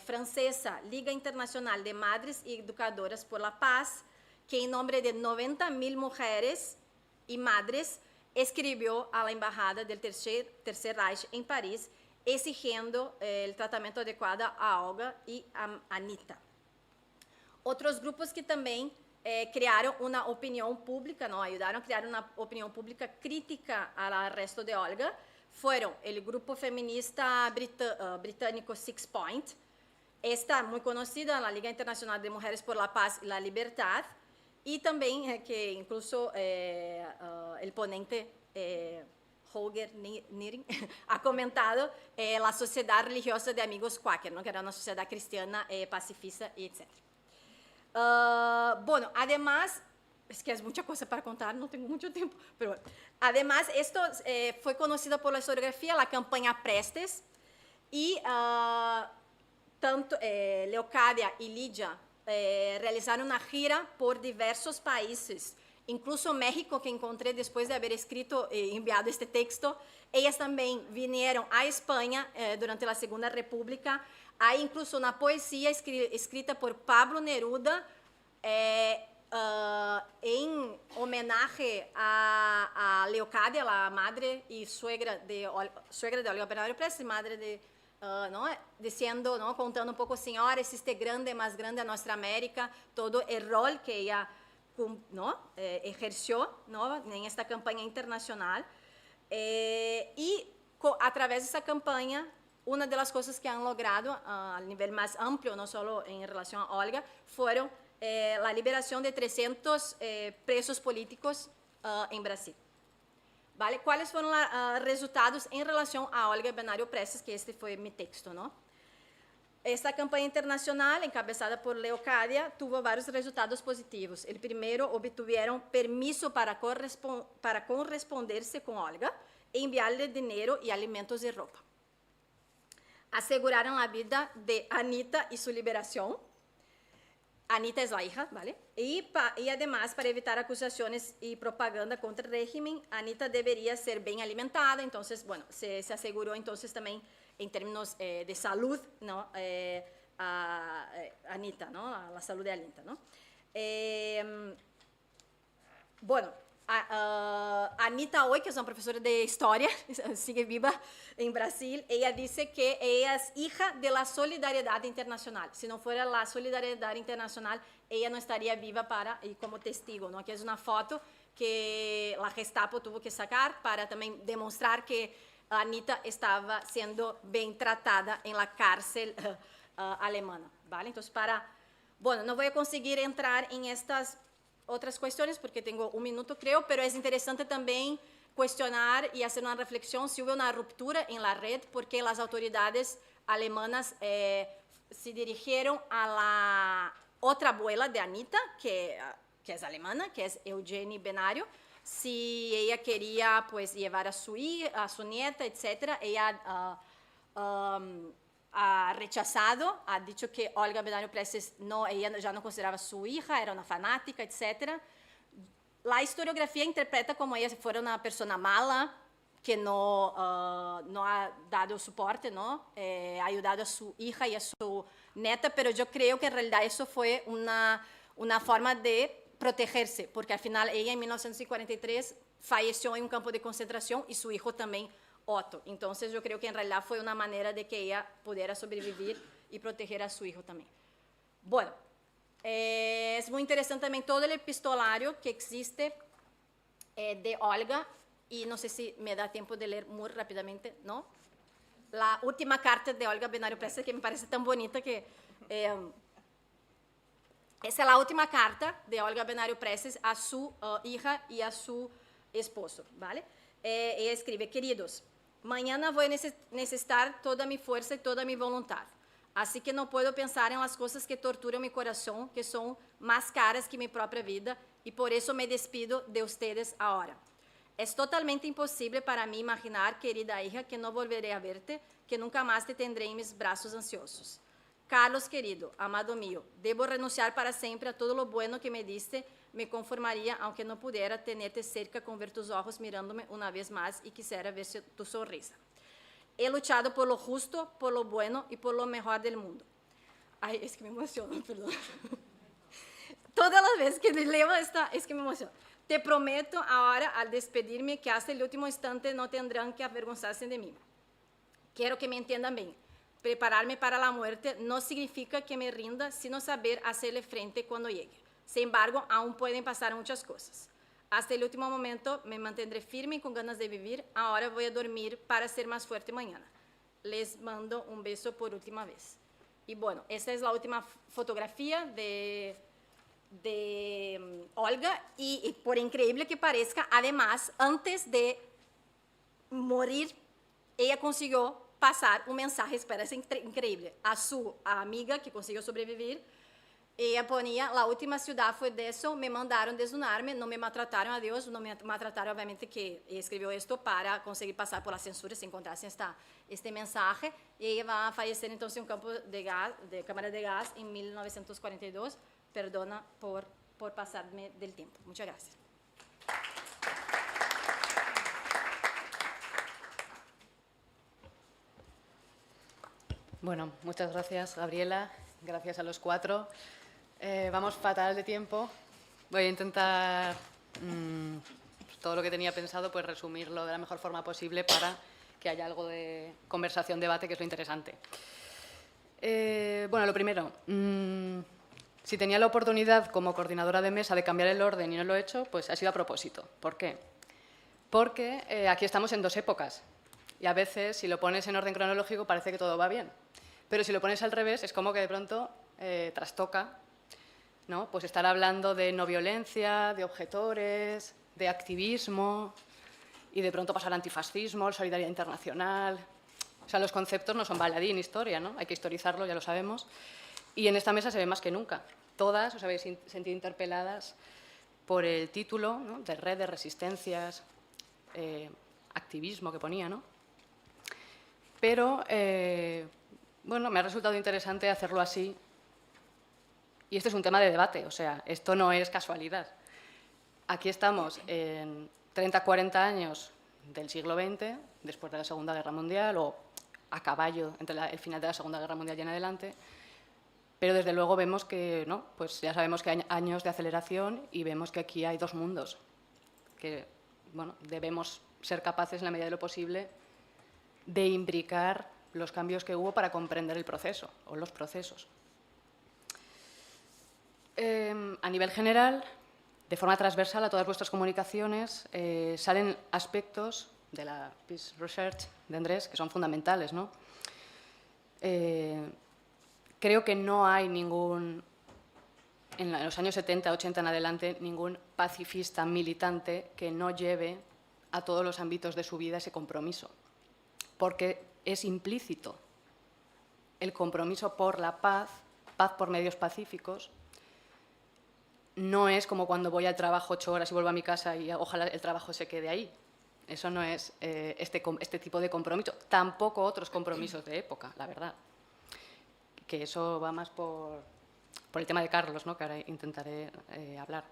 francesa Liga Internacional de Madres y Educadoras por la Paz, que en nombre de 90.000 mujeres y madres escribió a la embajada del Tercer Reich en París exigiendo el tratamiento adecuado a Olga y a Anita. Otros grupos que también crearon una opinión pública, ¿no?, ayudaron a crear una opinión pública crítica al arresto de Olga, fueron el grupo feminista británico Six Point, esta muy conocida, la Liga Internacional de Mujeres por la Paz y la Libertad, y también que incluso el ponente Holger Niering, ha comentado la Sociedad Religiosa de Amigos Quaker, ¿no? Que era una sociedad cristiana, pacifista, etc. Bueno, además, es que es mucha cosa para contar, no tengo mucho tiempo, pero bueno. Además, esto fue conocido por la historiografía, la campaña Prestes, y tanto Leocadia y Lidia realizaron una gira por diversos países, incluso México, que encontré después de haber escrito y enviado este texto. Ellas también vinieron a España durante la Segunda República. Hay incluso una poesía escrita por Pablo Neruda en homenaje a Leocadia, la madre y suegra de Olga Bernardo Prestes, madre de, ¿no? Diciendo, ¿no? Contando un poco, señora, existe grande, más grande a nuestra América, todo el rol que ella, ¿no? Ejerció, ¿no? En esta campaña internacional. Y a través de esa campaña, una de las cosas que han logrado a nivel más amplio, no solo en relación a Olga, fueron la liberación de 300 presos políticos en Brasil. ¿Vale? ¿Cuáles fueron los resultados en relación a Olga Bernardo Prestes? Que este fue mi texto, ¿no? Esta campaña internacional, encabezada por Leocadia, tuvo varios resultados positivos. El primero, obtuvieron permiso para corresponderse con Olga e enviarle dinero y alimentos y ropa. Aseguraron la vida de Anita y su liberación. Anita es la hija, ¿vale? Y además, para evitar acusaciones y propaganda contra el régimen, Anita debería ser bien alimentada. Entonces, bueno, se aseguró entonces también en términos de salud, ¿no? A Anita, ¿no? A la salud de Anita, ¿no? Bueno, Anita hoy, que es una profesora de historia, sigue viva en Brasil, ella dice que ella es hija de la solidaridad internacional. Si no fuera la solidaridad internacional, ella no estaría viva y como testigo, ¿no? Que es una foto que la Gestapo tuvo que sacar para también demostrar que Anita estaba siendo bien tratada en la cárcel alemana, ¿vale? Entonces, bueno, no voy a conseguir entrar en estas otras cuestiones porque tengo un minuto, creo, pero es interesante también cuestionar y hacer una reflexión si hubo una ruptura en la red porque las autoridades alemanas se dirigieron a la otra abuela de Anita, que es alemana, que es Eugenie Benario, si ella quería pues llevar a su hija, a su nieta, etc. Ella ha rechazado, ha dicho que Olga Bernardo Prestes ella ya no consideraba su hija, era una fanática, etc. La historiografía interpreta como ella fuera una persona mala, que no ha dado soporte, ¿no? Ha ayudado a su hija y a su neta, pero yo creo que en realidad eso fue una forma de protegerse, porque al final ella en 1943 falleció en un campo de concentración y su hijo también, Otto. Entonces yo creo que en realidad fue una manera de que ella pudiera sobrevivir y proteger a su hijo también. Bueno, es muy interesante también todo el epistolario que existe de Olga, y no sé si me da tiempo de leer muy rápidamente, ¿no? La última carta de Olga Bernardo Prestes, que me parece tan bonita que... esa es la última carta de Olga Bernardo Prestes a su hija y a su esposo, ¿vale? Ella escribe: queridos, mañana voy a necesitar toda mi fuerza y toda mi voluntad, así que no puedo pensar en las cosas que torturan mi corazón, que son más caras que mi propia vida, y por eso me despido de ustedes ahora. Es totalmente imposible para mí imaginar, querida hija, que no volveré a verte, que nunca más te tendré en mis brazos ansiosos. Carlos, querido, amado mío, debo renunciar para siempre a todo lo bueno que me diste. Me conformaría, aunque no pudiera tenerte cerca, con ver tus ojos mirándome una vez más y quisiera ver tu sonrisa. He luchado por lo justo, por lo bueno y por lo mejor del mundo. Ay, es que me emociona, perdón. Todas las veces que leo esta, es que me emociona. Te prometo ahora, al despedirme, que hasta el último instante no tendrán que avergonzarse de mí. Quiero que me entiendan bien. Prepararme para la muerte no significa que me rinda, sino saber hacerle frente cuando llegue. Sin embargo, aún pueden pasar muchas cosas. Hasta el último momento me mantendré firme y con ganas de vivir. Ahora voy a dormir para ser más fuerte mañana. Les mando un beso por última vez. Y bueno, esta es la última fotografía de Olga y por increíble que parezca, además, antes de morir, ella consiguió pasar un mensaje, espera, es increíble, a su amiga que consiguió sobrevivir. Ella ponía, la última ciudad fue de eso, me mandaron desnudar-me, no me maltrataron, adiós, no me maltrataron, obviamente que ella escribió esto para conseguir pasar por la censura si encontrasen este mensaje, y ella va a fallecer entonces en un campo de gas, de cámara de gas en 1942. Perdona por pasarme del tiempo. Muchas gracias. Bueno, muchas gracias, Gabriela. Gracias a los cuatro. Vamos fatal de tiempo. Voy a intentar todo lo que tenía pensado, pues resumirlo de la mejor forma posible para que haya algo de conversación, debate, que es lo interesante. Bueno, lo primero, si tenía la oportunidad como coordinadora de mesa de cambiar el orden y no lo he hecho, pues ha sido a propósito. ¿Por qué? Porque aquí estamos en dos épocas y a veces si lo pones en orden cronológico parece que todo va bien, pero si lo pones al revés es como que de pronto trastoca, ¿no? Pues estar hablando de no violencia, de objetores, de activismo y de pronto pasar al antifascismo, la solidaridad internacional. O sea, los conceptos no son baladí en historia, ¿no? Hay que historizarlo, ya lo sabemos. Y en esta mesa se ve más que nunca. Todas os habéis sentido interpeladas por el título, ¿no? De red de resistencias, activismo que ponía, ¿no? Pero, bueno, me ha resultado interesante hacerlo así. Y este es un tema de debate, o sea, esto no es casualidad. Aquí estamos en 30, 40 años del siglo XX, después de la Segunda Guerra Mundial, o a caballo entre el final de la Segunda Guerra Mundial y en adelante, pero desde luego vemos que, ¿no? Pues ya sabemos que hay años de aceleración y vemos que aquí hay dos mundos, que bueno, debemos ser capaces, en la medida de lo posible, de imbricar los cambios que hubo para comprender el proceso o los procesos. A nivel general, de forma transversal a todas vuestras comunicaciones, salen aspectos de la Peace Research de Andrés que son fundamentales, ¿no? Creo que no hay ningún, en los años 70, 80 en adelante, ningún pacifista militante que no lleve a todos los ámbitos de su vida ese compromiso, porque es implícito el compromiso por la paz, paz por medios pacíficos. No es como cuando voy al trabajo 8 horas y vuelvo a mi casa y ojalá el trabajo se quede ahí. Eso no es este tipo de compromiso. Tampoco otros compromisos de época, la verdad. Que eso va más por el tema de Carlos, ¿no? Que ahora intentaré hablar.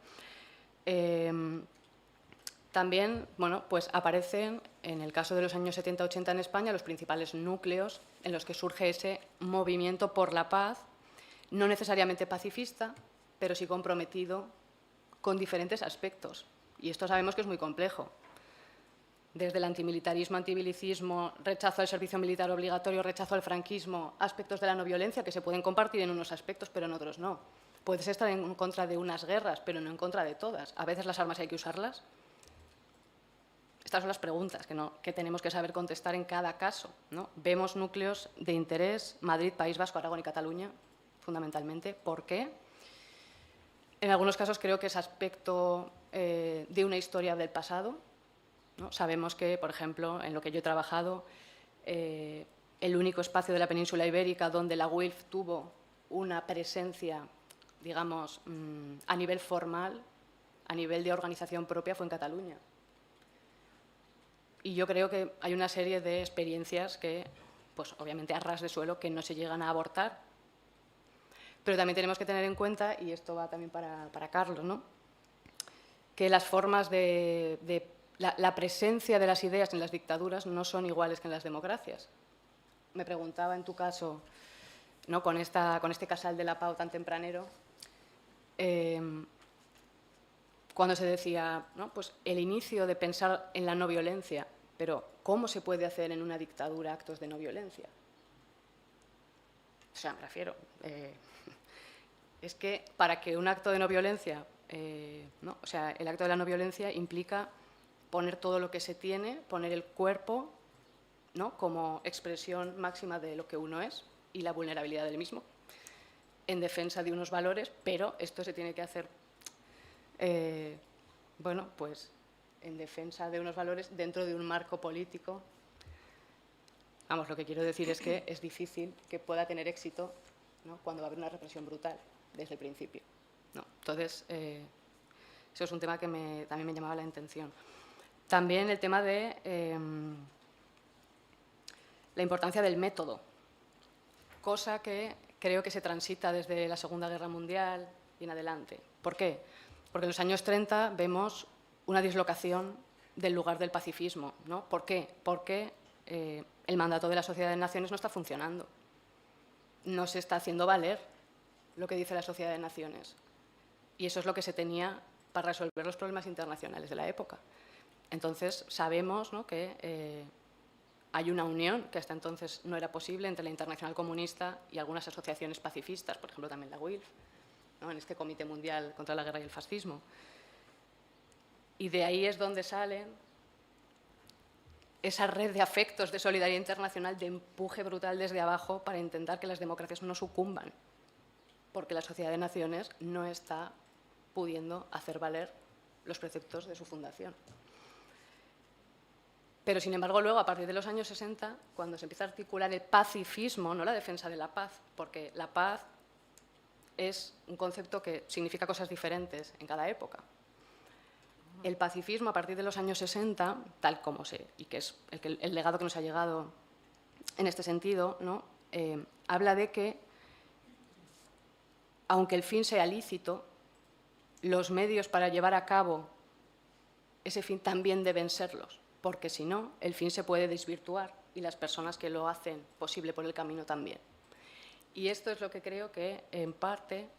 También, bueno, pues aparecen, en el caso de los años 70-80 en España, los principales núcleos en los que surge ese movimiento por la paz, no necesariamente pacifista, pero sí comprometido con diferentes aspectos. Y esto sabemos que es muy complejo. Desde el antimilitarismo, antibelicismo, rechazo al servicio militar obligatorio, rechazo al franquismo, aspectos de la no violencia que se pueden compartir en unos aspectos, pero en otros no. Puedes estar en contra de unas guerras, pero no en contra de todas. A veces las armas hay que usarlas. Estas son las preguntas que tenemos que saber contestar en cada caso, ¿no? Vemos núcleos de interés, Madrid, País Vasco, Aragón y Cataluña, fundamentalmente. ¿Por qué? En algunos casos creo que es aspecto de una historia del pasado, ¿no? Sabemos que, por ejemplo, en lo que yo he trabajado, el único espacio de la península ibérica donde la UILF tuvo una presencia, digamos, a nivel formal, a nivel de organización propia, fue en Cataluña. Y yo creo que hay una serie de experiencias que, pues obviamente a ras de suelo, que no se llegan a abortar. Pero también tenemos que tener en cuenta, y esto va también para Carlos, ¿no? Que las formas de la presencia de las ideas en las dictaduras no son iguales que en las democracias. Me preguntaba en tu caso, ¿no? con este casal de la Pau tan tempranero, cuando se decía, ¿no? Pues el inicio de pensar en la no violencia, pero ¿cómo se puede hacer en una dictadura actos de no violencia? O sea, me refiero, es que para que un acto de no violencia, ¿no? O sea, el acto de la no violencia implica poner todo lo que se tiene, poner el cuerpo, ¿no? Como expresión máxima de lo que uno es y la vulnerabilidad del mismo. en defensa de unos valores, pero esto se tiene que hacer, bueno, pues en defensa de unos valores dentro de un marco político. Vamos, lo que quiero decir es que es difícil que pueda tener éxito, ¿no?, cuando va a haber una represión brutal desde el principio, ¿no? Entonces, eso es un tema que también me llamaba la atención. También el tema de la importancia del método, cosa que creo que se transita desde la Segunda Guerra Mundial y en adelante. ¿Por qué? Porque en los años 30 vemos una dislocación del lugar del pacifismo, ¿no? ¿Por qué? Porque el mandato de la Sociedad de Naciones no está funcionando. No se está haciendo valer lo que dice la Sociedad de Naciones. Y eso es lo que se tenía para resolver los problemas internacionales de la época. Entonces, sabemos, ¿no?, que hay una unión que hasta entonces no era posible entre la Internacional Comunista y algunas asociaciones pacifistas, por ejemplo, también la UILF, ¿no?, en este Comité Mundial contra la Guerra y el Fascismo. Y de ahí es donde salen esa red de afectos de solidaridad internacional, de empuje brutal desde abajo para intentar que las democracias no sucumban, porque la Sociedad de Naciones no está pudiendo hacer valer los preceptos de su fundación. Pero, sin embargo, luego, a partir de los años 60, cuando se empieza a articular el pacifismo, no la defensa de la paz, porque la paz es un concepto que significa cosas diferentes en cada época. El pacifismo, a partir de los años 60, tal como y que es el legado que nos ha llegado en este sentido, ¿no?, habla de que, aunque el fin sea lícito, los medios para llevar a cabo ese fin también deben serlos, porque si no, el fin se puede desvirtuar y las personas que lo hacen posible por el camino también. Y esto es lo que creo que, en parte,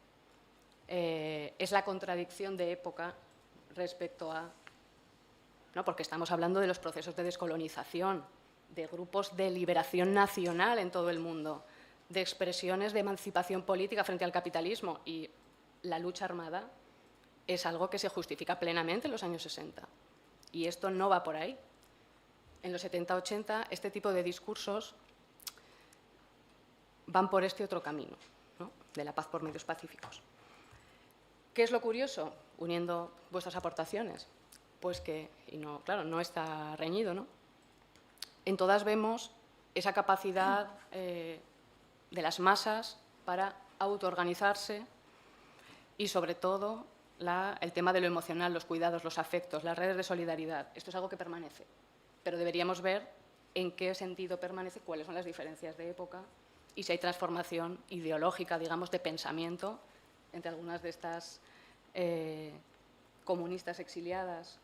es la contradicción de época respecto a, ¿no?, porque estamos hablando de los procesos de descolonización, de grupos de liberación nacional en todo el mundo, de expresiones de emancipación política frente al capitalismo, y la lucha armada es algo que se justifica plenamente en los años 60. Y esto no va por ahí. En los 70-80 este tipo de discursos van por este otro camino, ¿no?, de la paz por medios pacíficos. ¿Qué es lo curioso, uniendo vuestras aportaciones? Pues que, y no, claro, no está reñido, ¿no?, en todas vemos esa capacidad de las masas para autoorganizarse y, sobre todo, el tema de lo emocional, los cuidados, los afectos, las redes de solidaridad. Esto es algo que permanece, pero deberíamos ver en qué sentido permanece, cuáles son las diferencias de época y si hay transformación ideológica, digamos, de pensamiento entre algunas de estas comunistas exiliadas,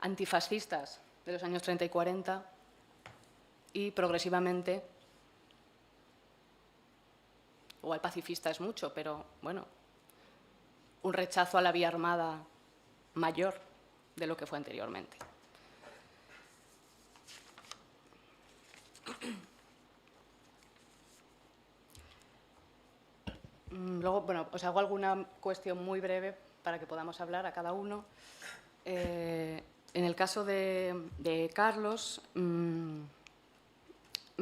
antifascistas de los años 30 y 40 y progresivamente, igual pacifista es mucho, pero bueno, un rechazo a la vía armada mayor de lo que fue anteriormente. Luego, bueno, os hago alguna cuestión muy breve para que podamos hablar a cada uno. En el caso de Carlos, me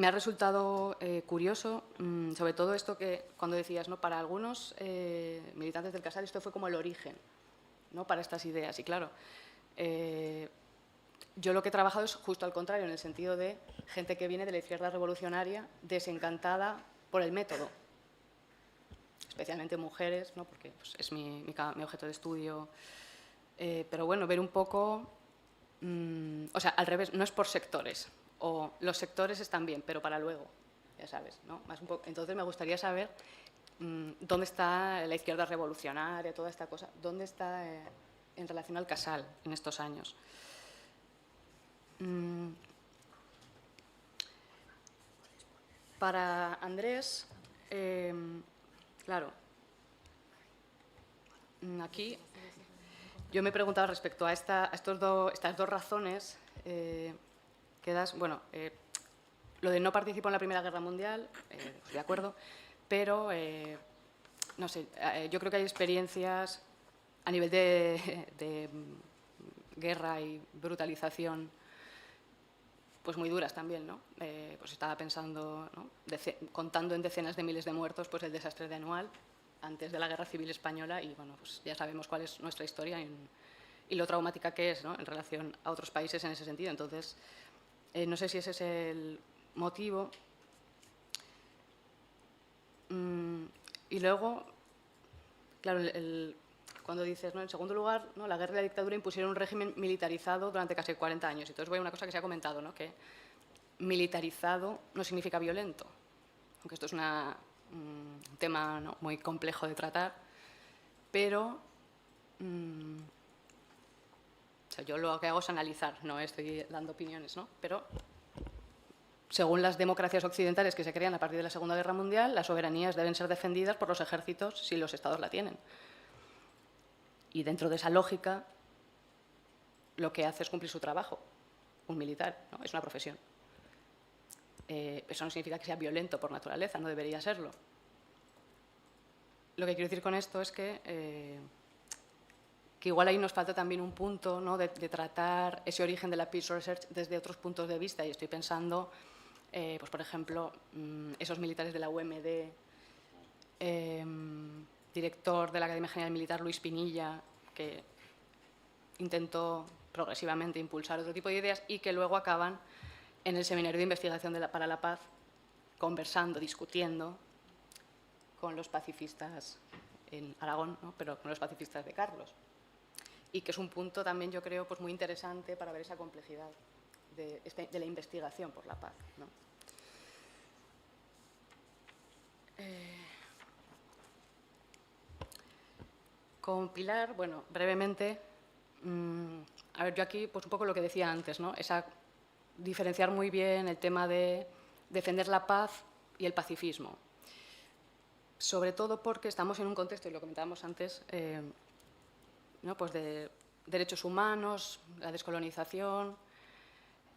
ha resultado curioso, sobre todo esto que cuando decías, ¿no?, para algunos militantes del Casal esto fue como el origen, ¿no?, para estas ideas. Y claro, yo lo que he trabajado es justo al contrario, en el sentido de gente que viene de la izquierda revolucionaria desencantada por el método, especialmente mujeres, ¿no?, porque pues, es mi objeto de estudio. Pero bueno, ver un poco, o sea, al revés, no es por sectores, o los sectores están bien, pero para luego, ya sabes, ¿no? Más un poco. Entonces me gustaría saber dónde está la izquierda revolucionaria, toda esta cosa, dónde está en relación al Casal en estos años. Para Andrés, claro, aquí yo me preguntaba respecto a estas dos razones que das. Bueno, lo de no participo en la Primera Guerra Mundial, de acuerdo, pero no sé, yo creo que hay experiencias a nivel de guerra y brutalización pues muy duras también, ¿no? Pues estaba pensando, ¿no? Contando en decenas de miles de muertos, pues el desastre de Anual, antes de la Guerra Civil Española, y bueno, pues ya sabemos cuál es nuestra historia y lo traumática que es, ¿no? En relación a otros países en ese sentido. Entonces, no sé si ese es el motivo. Y luego, claro, cuando dices, ¿no? En segundo lugar, ¿no? La guerra y la dictadura impusieron un régimen militarizado durante casi 40 años. Entonces voy a una cosa que se ha comentado, ¿no? Que militarizado no significa violento, aunque esto es un tema, ¿no? Muy complejo de tratar, pero o sea, yo lo que hago es analizar, no estoy dando opiniones, ¿no? Pero según las democracias occidentales que se crean a partir de la Segunda Guerra Mundial, las soberanías deben ser defendidas por los ejércitos si los estados la tienen. Y dentro de esa lógica, lo que hace es cumplir su trabajo. Un militar, ¿no? Es una profesión. Eso no significa que sea violento por naturaleza, no debería serlo. Lo que quiero decir con esto es que igual ahí nos falta también un punto, ¿no? de tratar ese origen de la Peace Research desde otros puntos de vista. Y estoy pensando, pues por ejemplo, esos militares de la UMD, director de la Academia General Militar, Luis Pinilla, que intentó progresivamente impulsar otro tipo de ideas y que luego acaban en el Seminario de Investigación para la Paz, conversando, discutiendo con los pacifistas en Aragón, ¿no? Pero con los pacifistas de Carlos. Y que es un punto también, yo creo, pues muy interesante para ver esa complejidad de la investigación por la paz, ¿no? Con Pilar, bueno, brevemente, a ver, yo aquí, pues un poco lo que decía antes, ¿no? Diferenciar muy bien el tema de defender la paz y el pacifismo. Sobre todo porque estamos en un contexto, y lo comentábamos antes, ¿no? Pues de derechos humanos, la descolonización,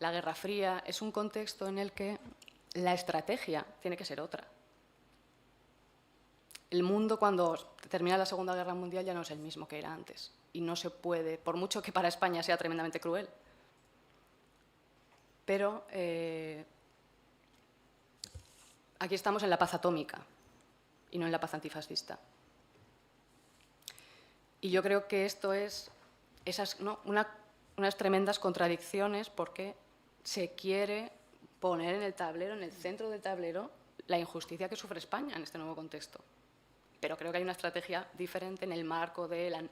la Guerra Fría. Es un contexto en el que la estrategia tiene que ser otra. El mundo, cuando termina la Segunda Guerra Mundial, ya no es el mismo que era antes. Y no se puede, por mucho que para España sea tremendamente cruel. Pero aquí estamos en la paz atómica y no en la paz antifascista. Y yo creo que esto es ¿no? unas tremendas contradicciones, porque se quiere poner en el tablero, en el centro del tablero, la injusticia que sufre España en este nuevo contexto. Pero creo que hay una estrategia diferente en el marco de la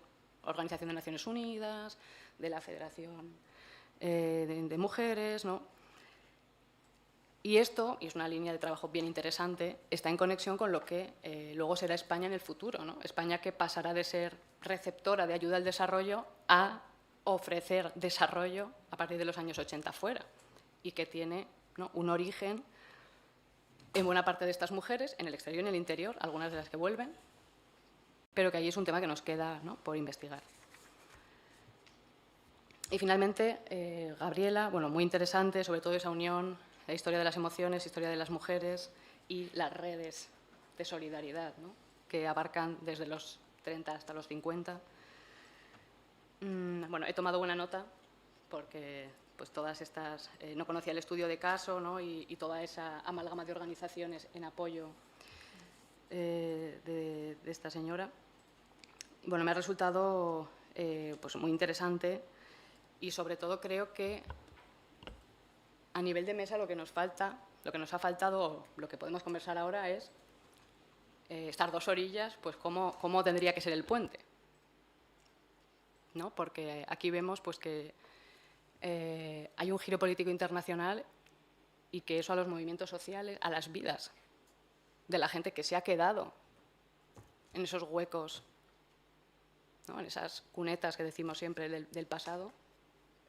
Organización de Naciones Unidas, de la Federación de Mujeres, ¿no? Y esto, y es una línea de trabajo bien interesante, está en conexión con lo que luego será España en el futuro, ¿no? España, que pasará de ser receptora de ayuda al desarrollo a ofrecer desarrollo a partir de los años 80 fuera, y que tiene, ¿no? un origen en buena parte de estas mujeres, en el exterior y en el interior, algunas de las que vuelven, pero que ahí es un tema que nos queda, ¿no? por investigar. Y finalmente, Gabriela, bueno, muy interesante, sobre todo esa unión, la historia de las emociones, historia de las mujeres y las redes de solidaridad, ¿no? que abarcan desde los 30 hasta los 50. Bueno, he tomado buena nota porque pues todas estas, no conocía el estudio de caso, ¿no? y toda esa amalgama de organizaciones en apoyo de esta señora. Bueno, me ha resultado pues muy interesante, y sobre todo creo que a nivel de mesa lo que nos ha faltado, lo que podemos conversar ahora es estas dos orillas, pues cómo tendría que ser el puente, ¿no? Porque aquí vemos pues que hay un giro político internacional, y que eso a los movimientos sociales, a las vidas de la gente que se ha quedado en esos huecos, ¿no? en esas cunetas que decimos siempre del pasado,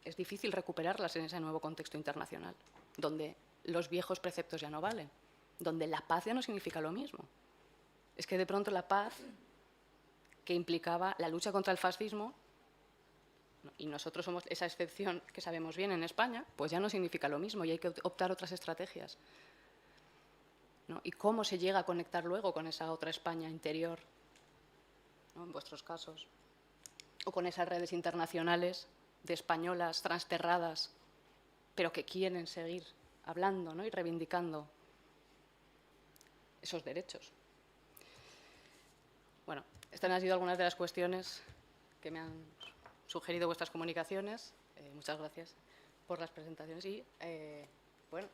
es difícil recuperarlas en ese nuevo contexto internacional, donde los viejos preceptos ya no valen, donde la paz ya no significa lo mismo. Es que de pronto la paz, que implicaba la lucha contra el fascismo, y nosotros somos esa excepción que sabemos bien en España, pues ya no significa lo mismo y hay que optar otras estrategias, ¿no? ¿Y cómo se llega a conectar luego con esa otra España interior, ¿no? en vuestros casos? O con esas redes internacionales de españolas transterradas, pero que quieren seguir hablando, ¿no? Y reivindicando esos derechos. Bueno, estas han sido algunas de las cuestiones que me han sugerido vuestras comunicaciones. Muchas gracias por las presentaciones y, bueno,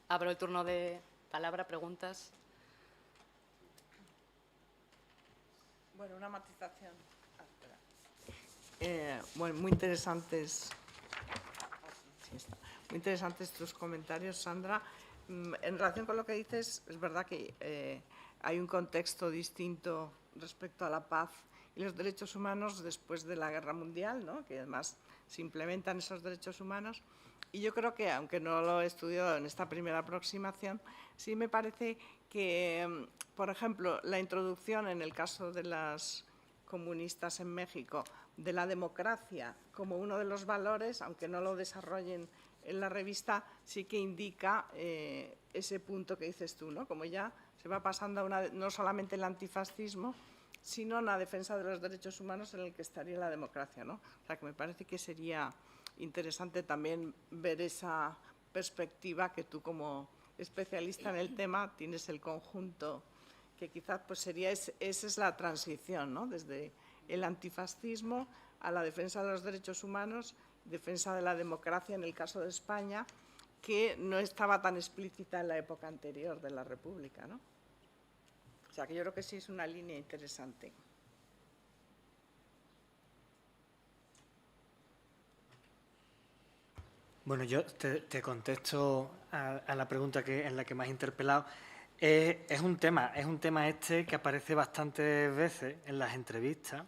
abro el turno de palabra, preguntas. Bueno, una matización. Bueno, muy interesantes. Muy interesantes tus comentarios, Sandra. En relación con lo que dices, es verdad que hay un contexto distinto respecto a la paz y los derechos humanos después de la Guerra Mundial, ¿no? Que además se implementan esos derechos humanos. Y yo creo que, aunque no lo he estudiado en esta primera aproximación, sí me parece que, por ejemplo, la introducción en el caso de las comunistas en México de la democracia como uno de los valores, aunque no lo desarrollen en la revista, sí que indica ese punto que dices tú, ¿no? Como ya se va pasando a no solamente el antifascismo, sino una defensa de los derechos humanos en el que estaría la democracia, ¿no? O sea, que me parece que sería interesante también ver esa perspectiva que tú, como especialista en el tema, tienes el conjunto que quizás pues sería, esa es la transición, ¿no? Desde el antifascismo a la defensa de los derechos humanos, defensa de la democracia en el caso de España, que no estaba tan explícita en la época anterior de la República, ¿no? O sea, que yo creo que sí es una línea interesante. Bueno, yo te contesto a la pregunta en la que me has interpelado. Es un tema este que aparece bastantes veces en las entrevistas.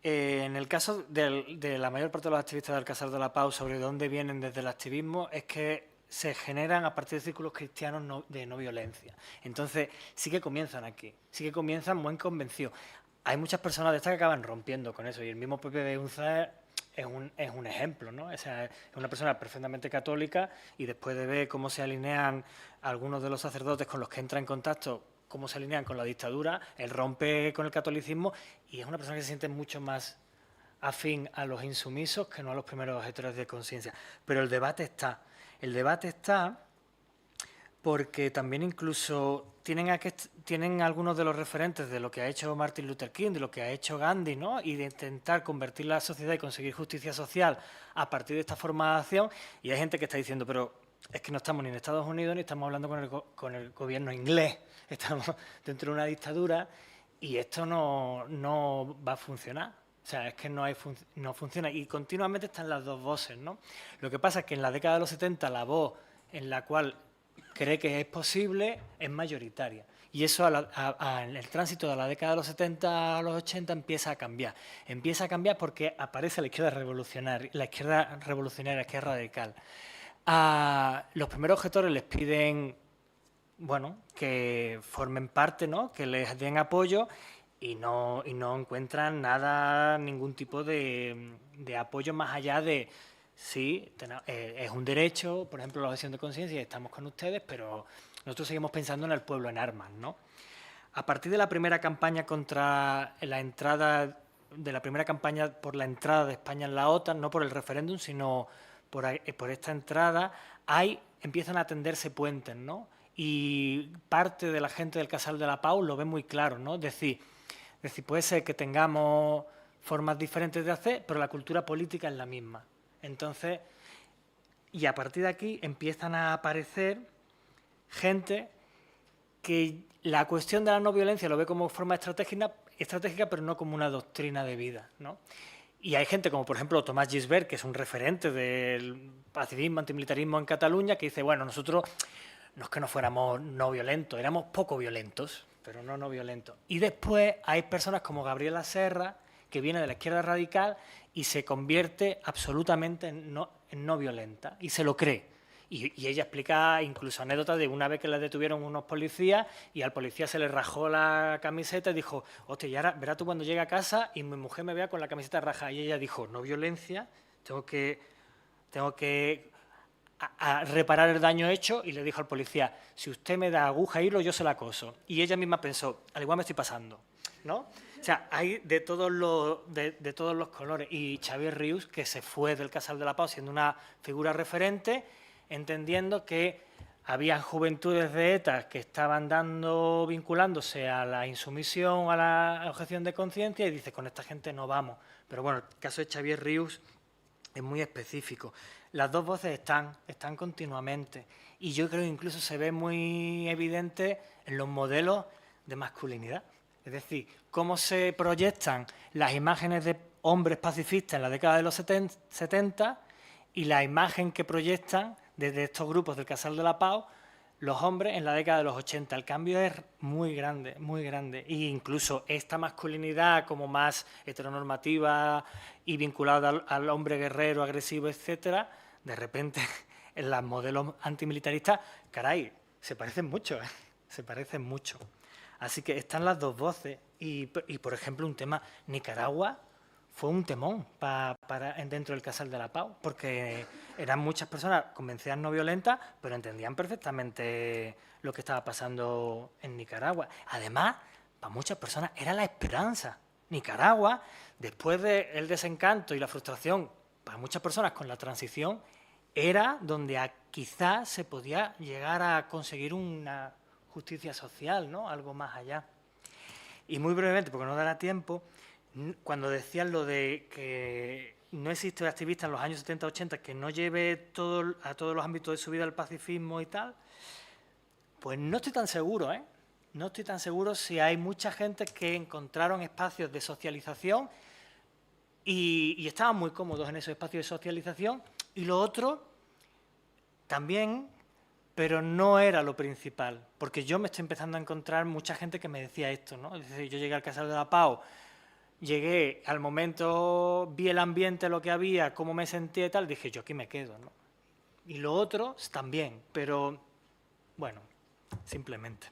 En el caso de la mayor parte de los activistas del Alcázar de la Pau, sobre dónde vienen desde el activismo, es que se generan a partir de círculos cristianos de no violencia. Entonces, sí que comienzan aquí, sí que comienzan muy convencidos. Hay muchas personas de estas que acaban rompiendo con eso, y el mismo Pepe Beunza es un ejemplo, ¿no? O sea, es una persona perfectamente católica y después de ver cómo se alinean algunos de los sacerdotes con los que entra en contacto, cómo se alinean con la dictadura, él rompe con el catolicismo y es una persona que se siente mucho más afín a los insumisos que no a los primeros objetores de conciencia. Pero el debate está. El debate está porque también incluso tienen algunos de los referentes de lo que ha hecho Martin Luther King, de lo que ha hecho Gandhi, ¿no? Y de intentar convertir la sociedad y conseguir justicia social a partir de esta forma de acción. Y hay gente que está diciendo, pero es que no estamos ni en Estados Unidos ni estamos hablando con el gobierno inglés. Estamos dentro de una dictadura y esto no va a funcionar. O sea, es que no funciona. Y continuamente están las dos voces, ¿no? Lo que pasa es que en la década de los 70 la voz en la cual cree que es posible es mayoritaria. Y eso en el tránsito de la década de los 70 a los 80 empieza a cambiar. Empieza a cambiar porque aparece la izquierda revolucionaria, la izquierda radical. A los primeros objetores les piden, bueno, que formen parte, ¿no? Que les den apoyo y no encuentran ningún tipo de apoyo más allá de sí, es un derecho, por ejemplo, la objeción de conciencia, y estamos con ustedes, pero nosotros seguimos pensando en el pueblo en armas, ¿no? A partir de la primera campaña contra la entrada, de la primera campaña por la entrada de España en la OTAN, no por el referéndum, sino por esta entrada, empiezan a tenderse puentes, ¿no? Y parte de la gente del Casal de la Pau lo ve muy claro, ¿no? Es decir, puede ser que tengamos formas diferentes de hacer, pero la cultura política es la misma. Entonces, y a partir de aquí empiezan a aparecer gente que la cuestión de la no violencia lo ve como forma estratégica, pero no como una doctrina de vida, ¿no? Y hay gente como, por ejemplo, Tomás Gisbert, que es un referente del pacifismo, antimilitarismo en Cataluña, que dice, bueno, nosotros no es que no fuéramos no violentos, éramos poco violentos, pero no violentos. Y después hay personas como Gabriela Serra, que viene de la izquierda radical y se convierte absolutamente en no violenta, y se lo cree. Y ella explica incluso anécdotas de una vez que la detuvieron unos policías y al policía se le rajó la camiseta y dijo, hostia, y ahora verás tú cuando llegue a casa y mi mujer me vea con la camiseta rajada. Y ella dijo, no violencia, tengo que a reparar el daño hecho, y le dijo al policía, si usted me da aguja e hilo, yo se la coso. Y ella misma pensó, al igual me estoy pasando. ¿no? O sea, hay de todos los colores. Y Xavier Rius, que se fue del Casal de la Pau siendo una figura referente, entendiendo que había juventudes de ETA que estaban vinculándose a la insumisión, a la objeción de conciencia, y dice, con esta gente no vamos. Pero bueno, el caso de Xavier Rius es muy específico. Las dos voces están continuamente, y yo creo que incluso se ve muy evidente en los modelos de masculinidad. Es decir, cómo se proyectan las imágenes de hombres pacifistas en la década de los 70 y la imagen que proyectan desde estos grupos del Casal de la Pau los hombres en la década de los 80. El cambio es muy grande, muy grande. E incluso esta masculinidad como más heteronormativa y vinculada al hombre guerrero, agresivo, etcétera, de repente en los modelos antimilitaristas, caray, se parecen mucho, ¿eh? Se parecen mucho. Así que están las dos voces. Y por ejemplo, un tema, Nicaragua fue un temón dentro del Casal de la Pau, porque eran muchas personas convencidas no violentas, pero entendían perfectamente lo que estaba pasando en Nicaragua. Además, para muchas personas era la esperanza. Nicaragua, después del desencanto y la frustración, para muchas personas con la transición, era donde quizás se podía llegar a conseguir una justicia social, ¿no? Algo más allá. Y muy brevemente, porque no dará tiempo, cuando decían lo de que no existe activista en los años 70-80 que no lleve a todos los ámbitos de su vida el pacifismo y tal, pues no estoy tan seguro, ¿eh? No estoy tan seguro si hay mucha gente que encontraron espacios de socialización y estaban muy cómodos en esos espacios de socialización, y lo otro también, pero no era lo principal, porque yo me estoy empezando a encontrar mucha gente que me decía esto, ¿no? Es decir, yo llegué al Casal de la Pau, llegué, al momento vi el ambiente, lo que había, cómo me sentía y tal, dije, yo aquí me quedo, ¿no? Y lo otro también, pero bueno, simplemente.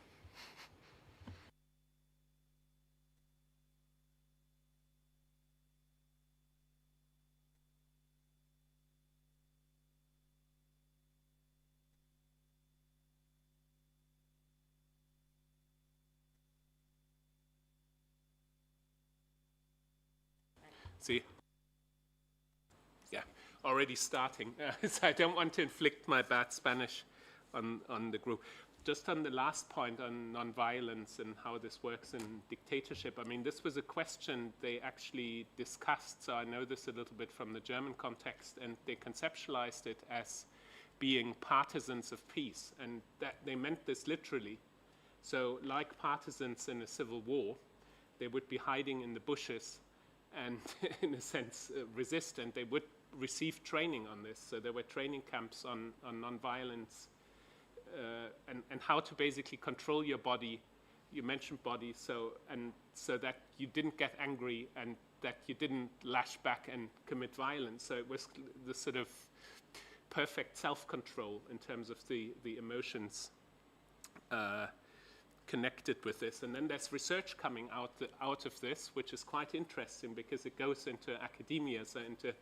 See? Yeah, already starting. So I don't want to inflict my bad Spanish on the group. Just on the last point on nonviolence and how this works in dictatorship, I mean, this was a question they actually discussed, so I know this a little bit from the German context, and they conceptualized it as being partisans of peace, and that they meant this literally. So like partisans in a civil war, they would be hiding in the bushes and in a sense resist, and they would receive training on this. So there were training camps on nonviolence and how to basically control your body. You mentioned body, so that you didn't get angry and that you didn't lash back and commit violence. So it was the sort of perfect self-control in terms of the emotions connected with this. And then there's research coming out of this, which is quite interesting because it goes into academia, so into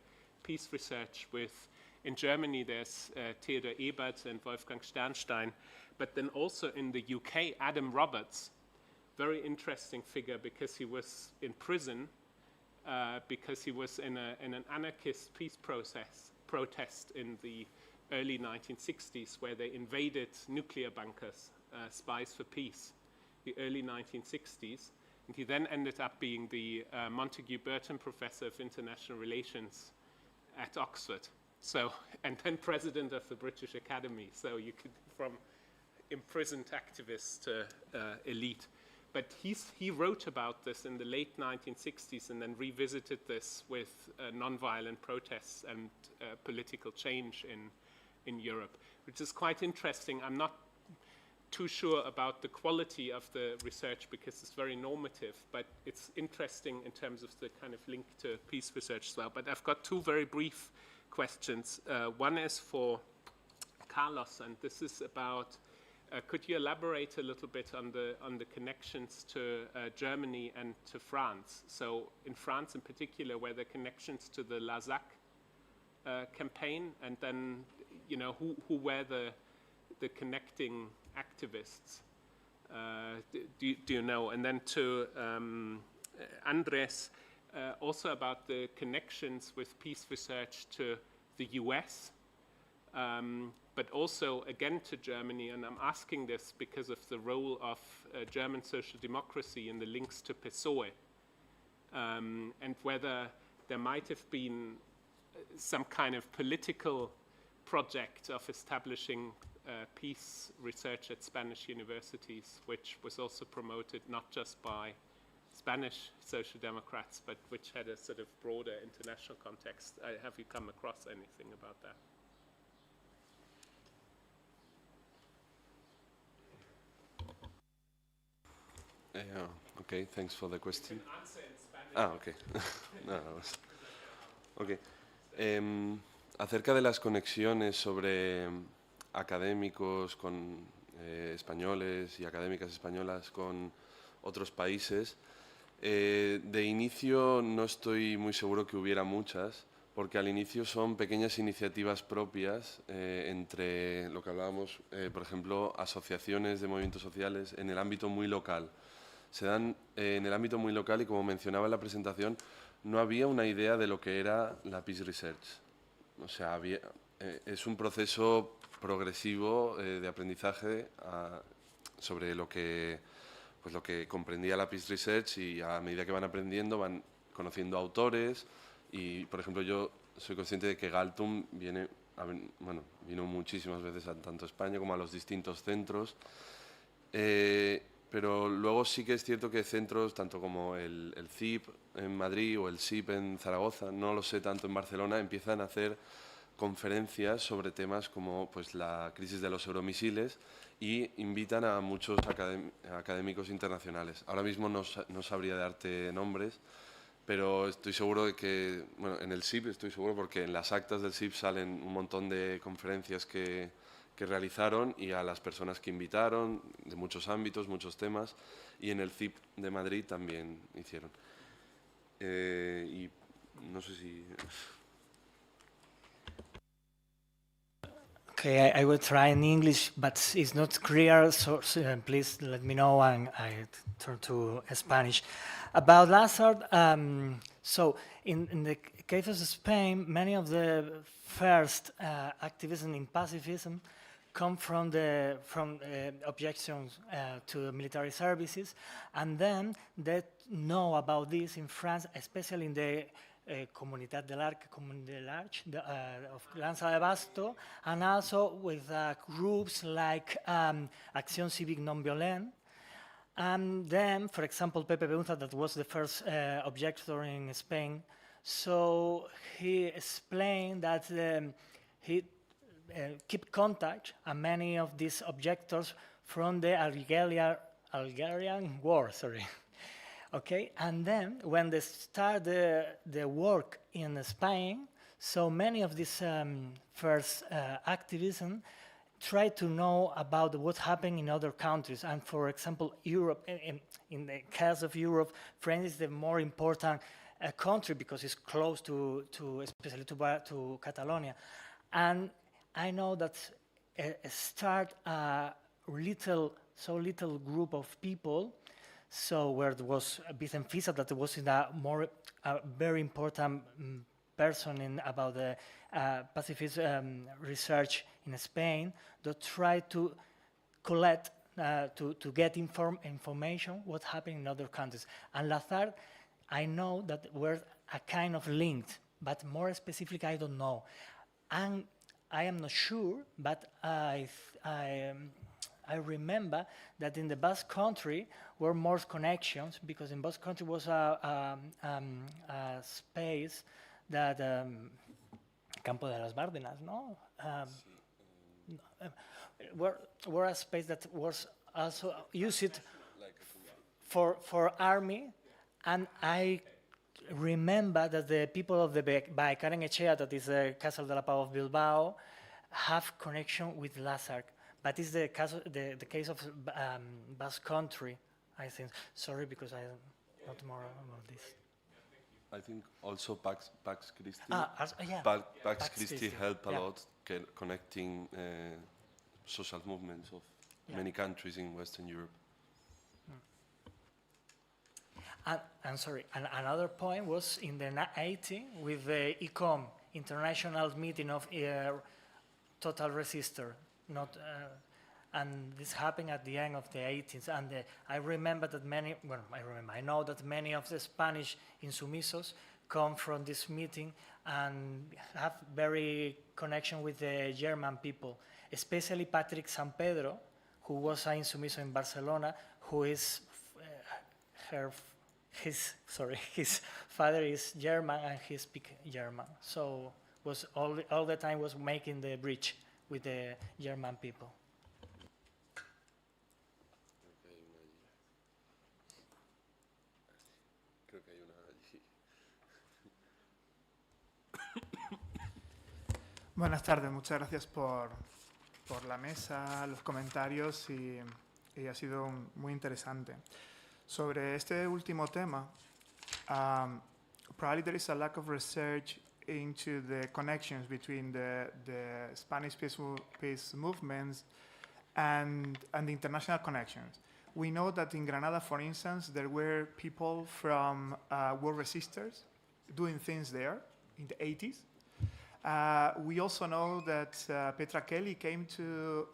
peace research with, in Germany, there's Theodor Ebert and Wolfgang Sternstein, but then also in the UK, Adam Roberts, very interesting figure because he was in prison because he was in an anarchist peace protest in the early 1960s where they invaded nuclear bunkers, Spies for Peace, the early 1960s. And he then ended up being the Montague Burton Professor of International Relations at Oxford. So, and then president of the British Academy. So you could, from imprisoned activist to elite. But he wrote about this in the late 1960s and then revisited this with nonviolent protests and political change in Europe, which is quite interesting. I'm not too sure about the quality of the research because it's very normative, but it's interesting in terms of the kind of link to peace research as well. But I've got two very brief questions. One is for Carlos, and this is about, could you elaborate a little bit on the connections to Germany and to France? So in France in particular, were there connections to the Lazac campaign, and then, you know, who were the connecting activists Do you know? And then to Andres, also about the connections with peace research to the US, but also again to Germany. And I'm asking this because of the role of German social democracy in the links to PSOE, and whether there might have been some kind of political project of establishing peace research at Spanish universities, which was also promoted not just by Spanish social democrats, but which had a sort of broader international context. Have you come across anything about that? Okay, thanks for the question. You can answer in Spanish. Okay. Okay. Acerca de las conexiones sobre académicos con españoles y académicas españolas con otros países, de inicio no estoy muy seguro que hubiera muchas, porque al inicio son pequeñas iniciativas propias entre lo que hablábamos, por ejemplo, asociaciones de movimientos sociales en el ámbito muy local. Se dan en el ámbito muy local y, como mencionaba en la presentación, no había una idea de lo que era la Peace Research. O sea, es un proceso progresivo de aprendizaje sobre lo que comprendía la Peace Research, y a medida que van aprendiendo van conociendo autores y, por ejemplo, yo soy consciente de que Galtung vino muchísimas veces tanto a España como a los distintos centros, pero luego sí que es cierto que centros tanto como el CIP en Madrid o el SIP en Zaragoza, no lo sé tanto en Barcelona, empiezan a hacer conferencias sobre temas como pues, la crisis de los euromisiles, y invitan a muchos académicos internacionales. Ahora mismo no sabría darte nombres, pero estoy seguro de que, bueno, en el SIP estoy seguro porque en las actas del SIP salen un montón de conferencias que realizaron, y a las personas que invitaron de muchos ámbitos, muchos temas, y en el CIP de Madrid también hicieron. Y no sé si... Okay, I will try in English, but it's not clear, so please let me know and I turn to Spanish. About Lazard, so in the case of Spain, many of the first activism in pacifism come from objections to military services, and then they know about this in France, especially in the Comunidad del Arc, of Lanza de Basto, and also with groups like Acción Cívica Non Violenta. And then, for example, Pepe Beunza, that was the first objector in Spain, so he explained that he keep contact, and many of these objectors from the Algerian war, Okay, and then when they start the work in Spain, so many of these first activism try to know about what happened in other countries. And for example, Europe, in the case of Europe, France is the more important country because it's close especially to Catalonia. And I know that start a little group of people. So where there was Vicente Fisa, that was a very important person about the pacifism research in Spain, that tried to collect, to get information what happened in other countries. And Lazard, I know that were a kind of linked, but more specific, I don't know. And I am not sure, but I remember that in the Basque Country were more connections, because in Basque Country was a space that Campo de las Bárdenas, no? Were a space that was also used for army, and I remember that the people of the Baikaren-Etxea, that is the Castle de la Pau of Bilbao, have connection with Lazard. But it's the case of Basque Country, I think. Sorry, because I not more about this. I think also Pax Christi. Yeah. Pax Christi helped a lot connecting social movements of many countries in Western Europe. I'm sorry, and another point was in the 80 with the ICOM, International Meeting of Total Resistor, not, and this happened at the end of the 80s. And I remember that I know that many of the Spanish insumisos come from this meeting and have very connection with the German people, especially Patrick San Pedro, who was an insumiso in Barcelona, who is his father is German and he speaks German. So was all the time was making the bridge with the German people. Creo que hay una allí. Buenas tardes, muchas gracias por la mesa, los comentarios y ha sido muy interesante. Sobre este último tema, probably there is a lack of research into the connections between the Spanish peace movements and the international connections. We know that in Granada, for instance, there were people from war resistors doing things there in the 80s. We also know that Petra Kelly came to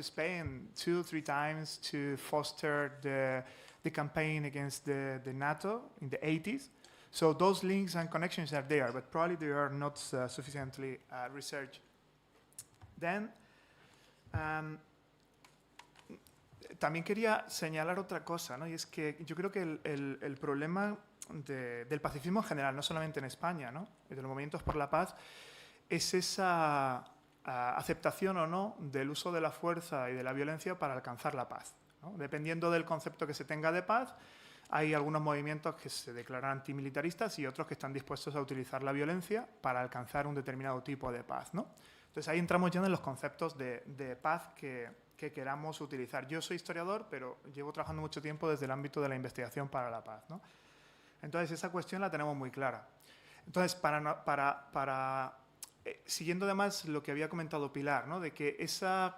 Spain 2 or 3 times to foster the campaign against the NATO in the 80s. So those links and connections are there, but probably they are not sufficiently researched. Then, también quería señalar otra cosa, ¿no? Y es que yo creo que el problema del pacifismo en general, no solamente en España, ¿no? De los movimientos por la paz, es esa aceptación o no del uso de la fuerza y de la violencia para alcanzar la paz, ¿no? Dependiendo del concepto que se tenga de paz, hay algunos movimientos que se declaran antimilitaristas y otros que están dispuestos a utilizar la violencia para alcanzar un determinado tipo de paz, ¿no? Entonces ahí entramos ya en los conceptos de paz que queramos utilizar. Yo soy historiador, pero llevo trabajando mucho tiempo desde el ámbito de la investigación para la paz, ¿no? Entonces esa cuestión la tenemos muy clara. Entonces, siguiendo además lo que había comentado Pilar, ¿no? De que esa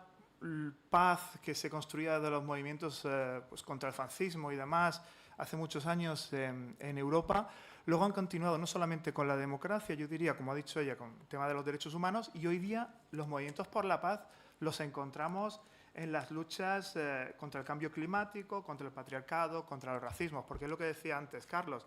paz que se construía de los movimientos pues contra el fascismo y demás hace muchos años en Europa, luego han continuado no solamente con la democracia, yo diría, como ha dicho ella, con el tema de los derechos humanos, y hoy día los movimientos por la paz los encontramos en las luchas contra el cambio climático, contra el patriarcado, contra los racismos, porque es lo que decía antes Carlos,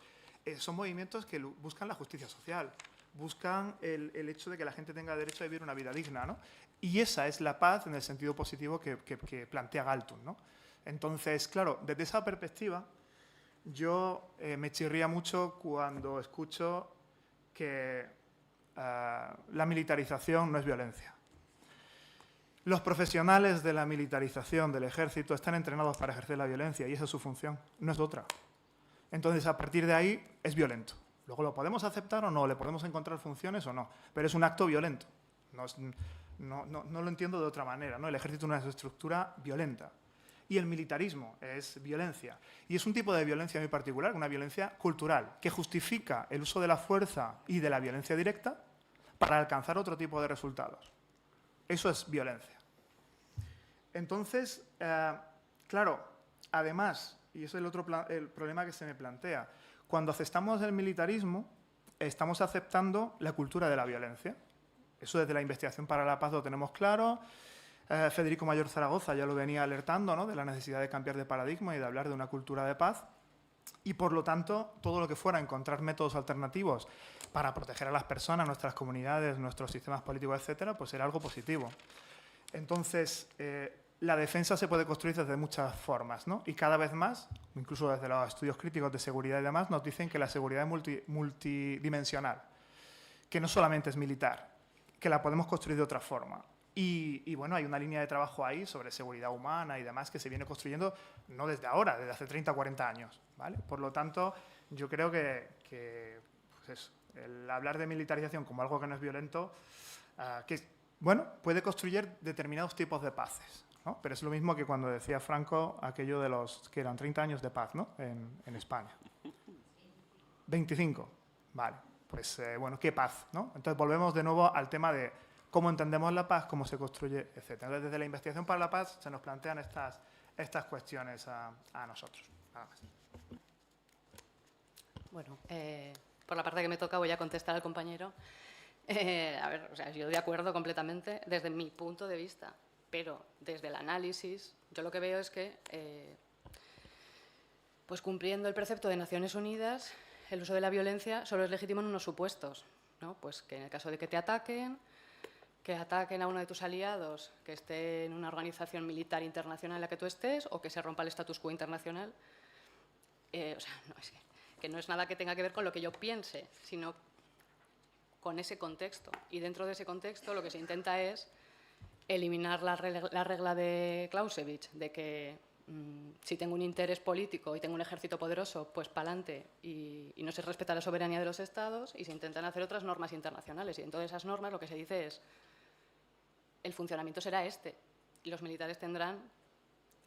son movimientos que buscan la justicia social, buscan el hecho de que la gente tenga derecho a vivir una vida digna, ¿no? Y esa es la paz en el sentido positivo que plantea Galtung, ¿no? Entonces, claro, desde esa perspectiva, yo me chirría mucho cuando escucho que la militarización no es violencia. Los profesionales de la militarización del ejército están entrenados para ejercer la violencia y esa es su función, no es otra. Entonces, a partir de ahí, es violento. Luego lo podemos aceptar o no, le podemos encontrar funciones o no, pero es un acto violento. No lo entiendo de otra manera, ¿no? El ejército es una estructura violenta. Y el militarismo es violencia. Y es un tipo de violencia muy particular, una violencia cultural, que justifica el uso de la fuerza y de la violencia directa para alcanzar otro tipo de resultados. Eso es violencia. Entonces, claro, además, y eso es el problema que se me plantea, cuando aceptamos el militarismo, estamos aceptando la cultura de la violencia. Eso desde la investigación para la paz lo tenemos claro. Federico Mayor Zaragoza ya lo venía alertando, ¿no? De la necesidad de cambiar de paradigma y de hablar de una cultura de paz. Y por lo tanto, todo lo que fuera encontrar métodos alternativos para proteger a las personas, nuestras comunidades, nuestros sistemas políticos, etcétera, pues era algo positivo. Entonces, la defensa se puede construir desde muchas formas, ¿no? Y cada vez más, incluso desde los estudios críticos de seguridad y demás, nos dicen que la seguridad es multidimensional, que no solamente es militar, que la podemos construir de otra forma. Y bueno, hay una línea de trabajo ahí sobre seguridad humana y demás que se viene construyendo no desde ahora, desde hace 30 o 40 años, ¿vale? Por lo tanto, yo creo que pues eso, el hablar de militarización como algo que no es violento, que bueno, puede construir determinados tipos de paces, ¿no? Pero es lo mismo que cuando decía Franco aquello de los que eran 30 años de paz, ¿no? En España. 25, vale. Pues bueno, ¿qué paz, no? Entonces volvemos de nuevo al tema de cómo entendemos la paz, cómo se construye, etc. Entonces, desde la investigación para la paz se nos plantean estas cuestiones a nosotros. Nada más. Bueno, por la parte que me toca voy a contestar al compañero. A ver, o sea, yo de acuerdo completamente desde mi punto de vista, pero desde el análisis yo lo que veo es que, pues cumpliendo el precepto de Naciones Unidas, el uso de la violencia solo es legítimo en unos supuestos, ¿no? Pues que en el caso de que te ataquen, que ataquen a uno de tus aliados, que esté en una organización militar internacional en la que tú estés, o que se rompa el status quo internacional. O sea, no, es que no es nada que tenga que ver con lo que yo piense, sino con ese contexto. Y dentro de ese contexto lo que se intenta es eliminar la regla de Clausewitz, de que si tengo un interés político y tengo un ejército poderoso, pues para adelante, y no se respeta la soberanía de los Estados, y se intentan hacer otras normas internacionales. Y en todas esas normas lo que se dice es, el funcionamiento será este, y los militares tendrán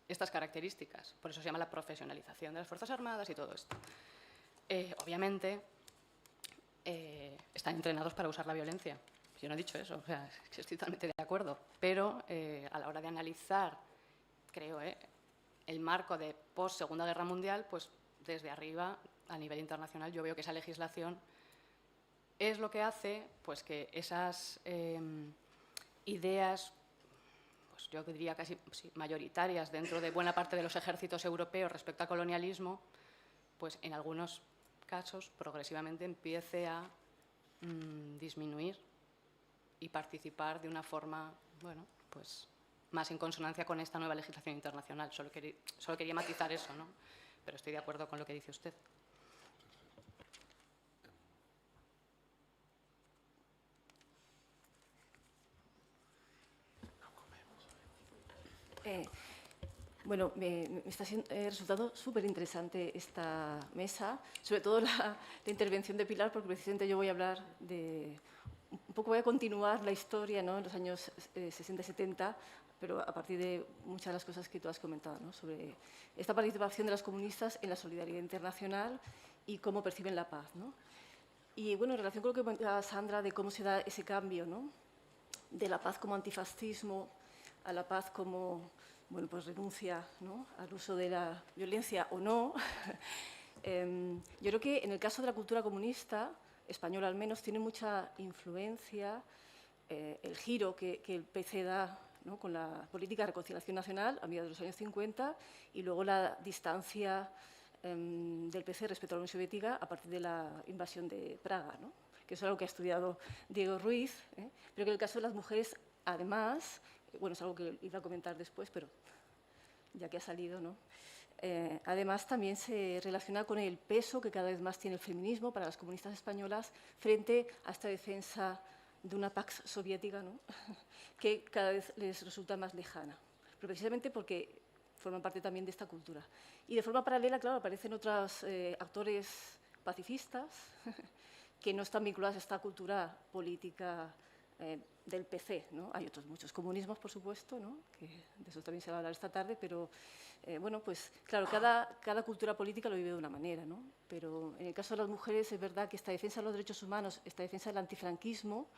estas características. Por eso se llama la profesionalización de las Fuerzas Armadas y todo esto. Obviamente, están entrenados para usar la violencia. Yo no he dicho eso, o sea, estoy totalmente de acuerdo. Pero a la hora de analizar, creo, el marco de post-Segunda Guerra Mundial, pues desde arriba, a nivel internacional, yo veo que esa legislación es lo que hace pues, que esas ideas, pues yo diría casi sí, mayoritarias dentro de buena parte de los ejércitos europeos respecto al colonialismo, pues en algunos casos progresivamente empiece a disminuir y participar de una forma, bueno, pues más en consonancia con esta nueva legislación internacional. Solo quería matizar eso, ¿no? Pero estoy de acuerdo con lo que dice usted. Bueno, me está resultando súper interesante esta mesa, sobre todo la intervención de Pilar, porque precisamente yo voy a hablar de... Un poco voy a continuar la historia, ¿no?, en los años 60 y 70, pero a partir de muchas de las cosas que tú has comentado, ¿no?, sobre esta participación de los comunistas en la solidaridad internacional y cómo perciben la paz, ¿no? Y bueno, en relación con lo que comentaba Sandra de cómo se da ese cambio, ¿no?, de la paz como antifascismo a la paz como, bueno, pues renuncia, ¿no?, al uso de la violencia o no. Yo creo que en el caso de la cultura comunista, española al menos, tiene mucha influencia el giro que el PC da, ¿no?, con la política de reconciliación nacional a mediados de los años 50 y luego la distancia del PC respecto a la Unión Soviética a partir de la invasión de Praga, ¿no?, que es algo que ha estudiado Diego Ruiz, pero que en el caso de las mujeres, además, bueno, es algo que iba a comentar después, pero ya que ha salido, ¿no?, además también se relaciona con el peso que cada vez más tiene el feminismo para las comunistas españolas frente a esta defensa de una Pax soviética, ¿no?, que cada vez les resulta más lejana, pero precisamente porque forman parte también de esta cultura. Y de forma paralela, claro, aparecen otros actores pacifistas que no están vinculados a esta cultura política del PC, ¿no? Hay otros muchos comunismos, por supuesto, ¿no?, que de eso también se va a hablar esta tarde, pero bueno, pues claro, cada cultura política lo vive de una manera, ¿no? Pero en el caso de las mujeres es verdad que esta defensa de los derechos humanos, esta defensa del antifranquismo,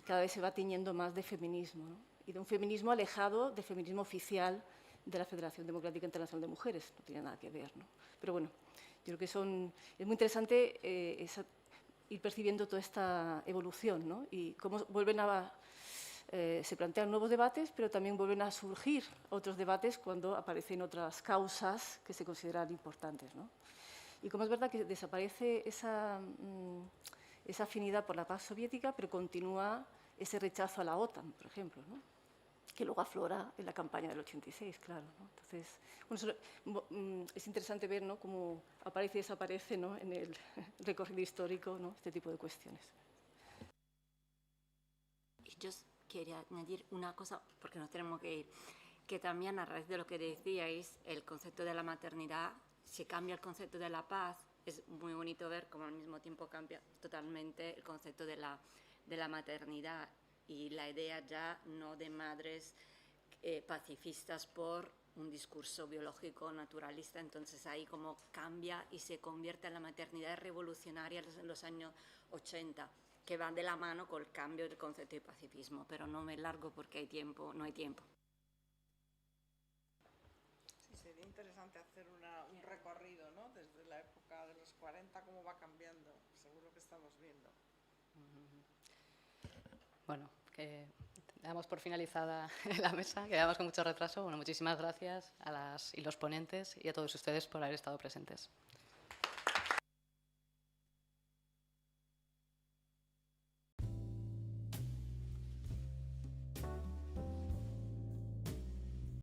cada vez se va tiñendo más de feminismo, ¿no?, y de un feminismo alejado del feminismo oficial de la Federación Democrática Internacional de Mujeres, no tiene nada que ver, ¿no? Pero bueno, yo creo que es muy interesante ir percibiendo toda esta evolución, ¿no?, y cómo vuelven se plantean nuevos debates, pero también vuelven a surgir otros debates cuando aparecen otras causas que se consideran importantes, ¿no? Y como es verdad que desaparece esa afinidad por la paz soviética, pero continúa ese rechazo a la OTAN, por ejemplo, ¿no?, que luego aflora en la campaña del 86, claro, ¿no? Entonces, bueno, es interesante ver, ¿no?, cómo aparece y desaparece, ¿no?, en el recorrido histórico, ¿no?, este tipo de cuestiones. Yo quería añadir una cosa, porque nos tenemos que ir, que también a raíz de lo que decíais, el concepto de la maternidad, si cambia el concepto de la paz, es muy bonito ver cómo al mismo tiempo cambia totalmente el concepto de la maternidad y la idea ya no de madres pacifistas por un discurso biológico naturalista. Entonces ahí como cambia y se convierte en la maternidad revolucionaria en los años 80, que van de la mano con el cambio del concepto de pacifismo, pero no me largo porque no hay tiempo. Sí, sería interesante hacer un recorrido, ¿no? Desde la época de los 40, cómo va cambiando, seguro que estamos viendo. Bueno, que damos por finalizada la mesa, quedamos con mucho retraso. Bueno, muchísimas gracias a las y los ponentes y a todos ustedes por haber estado presentes.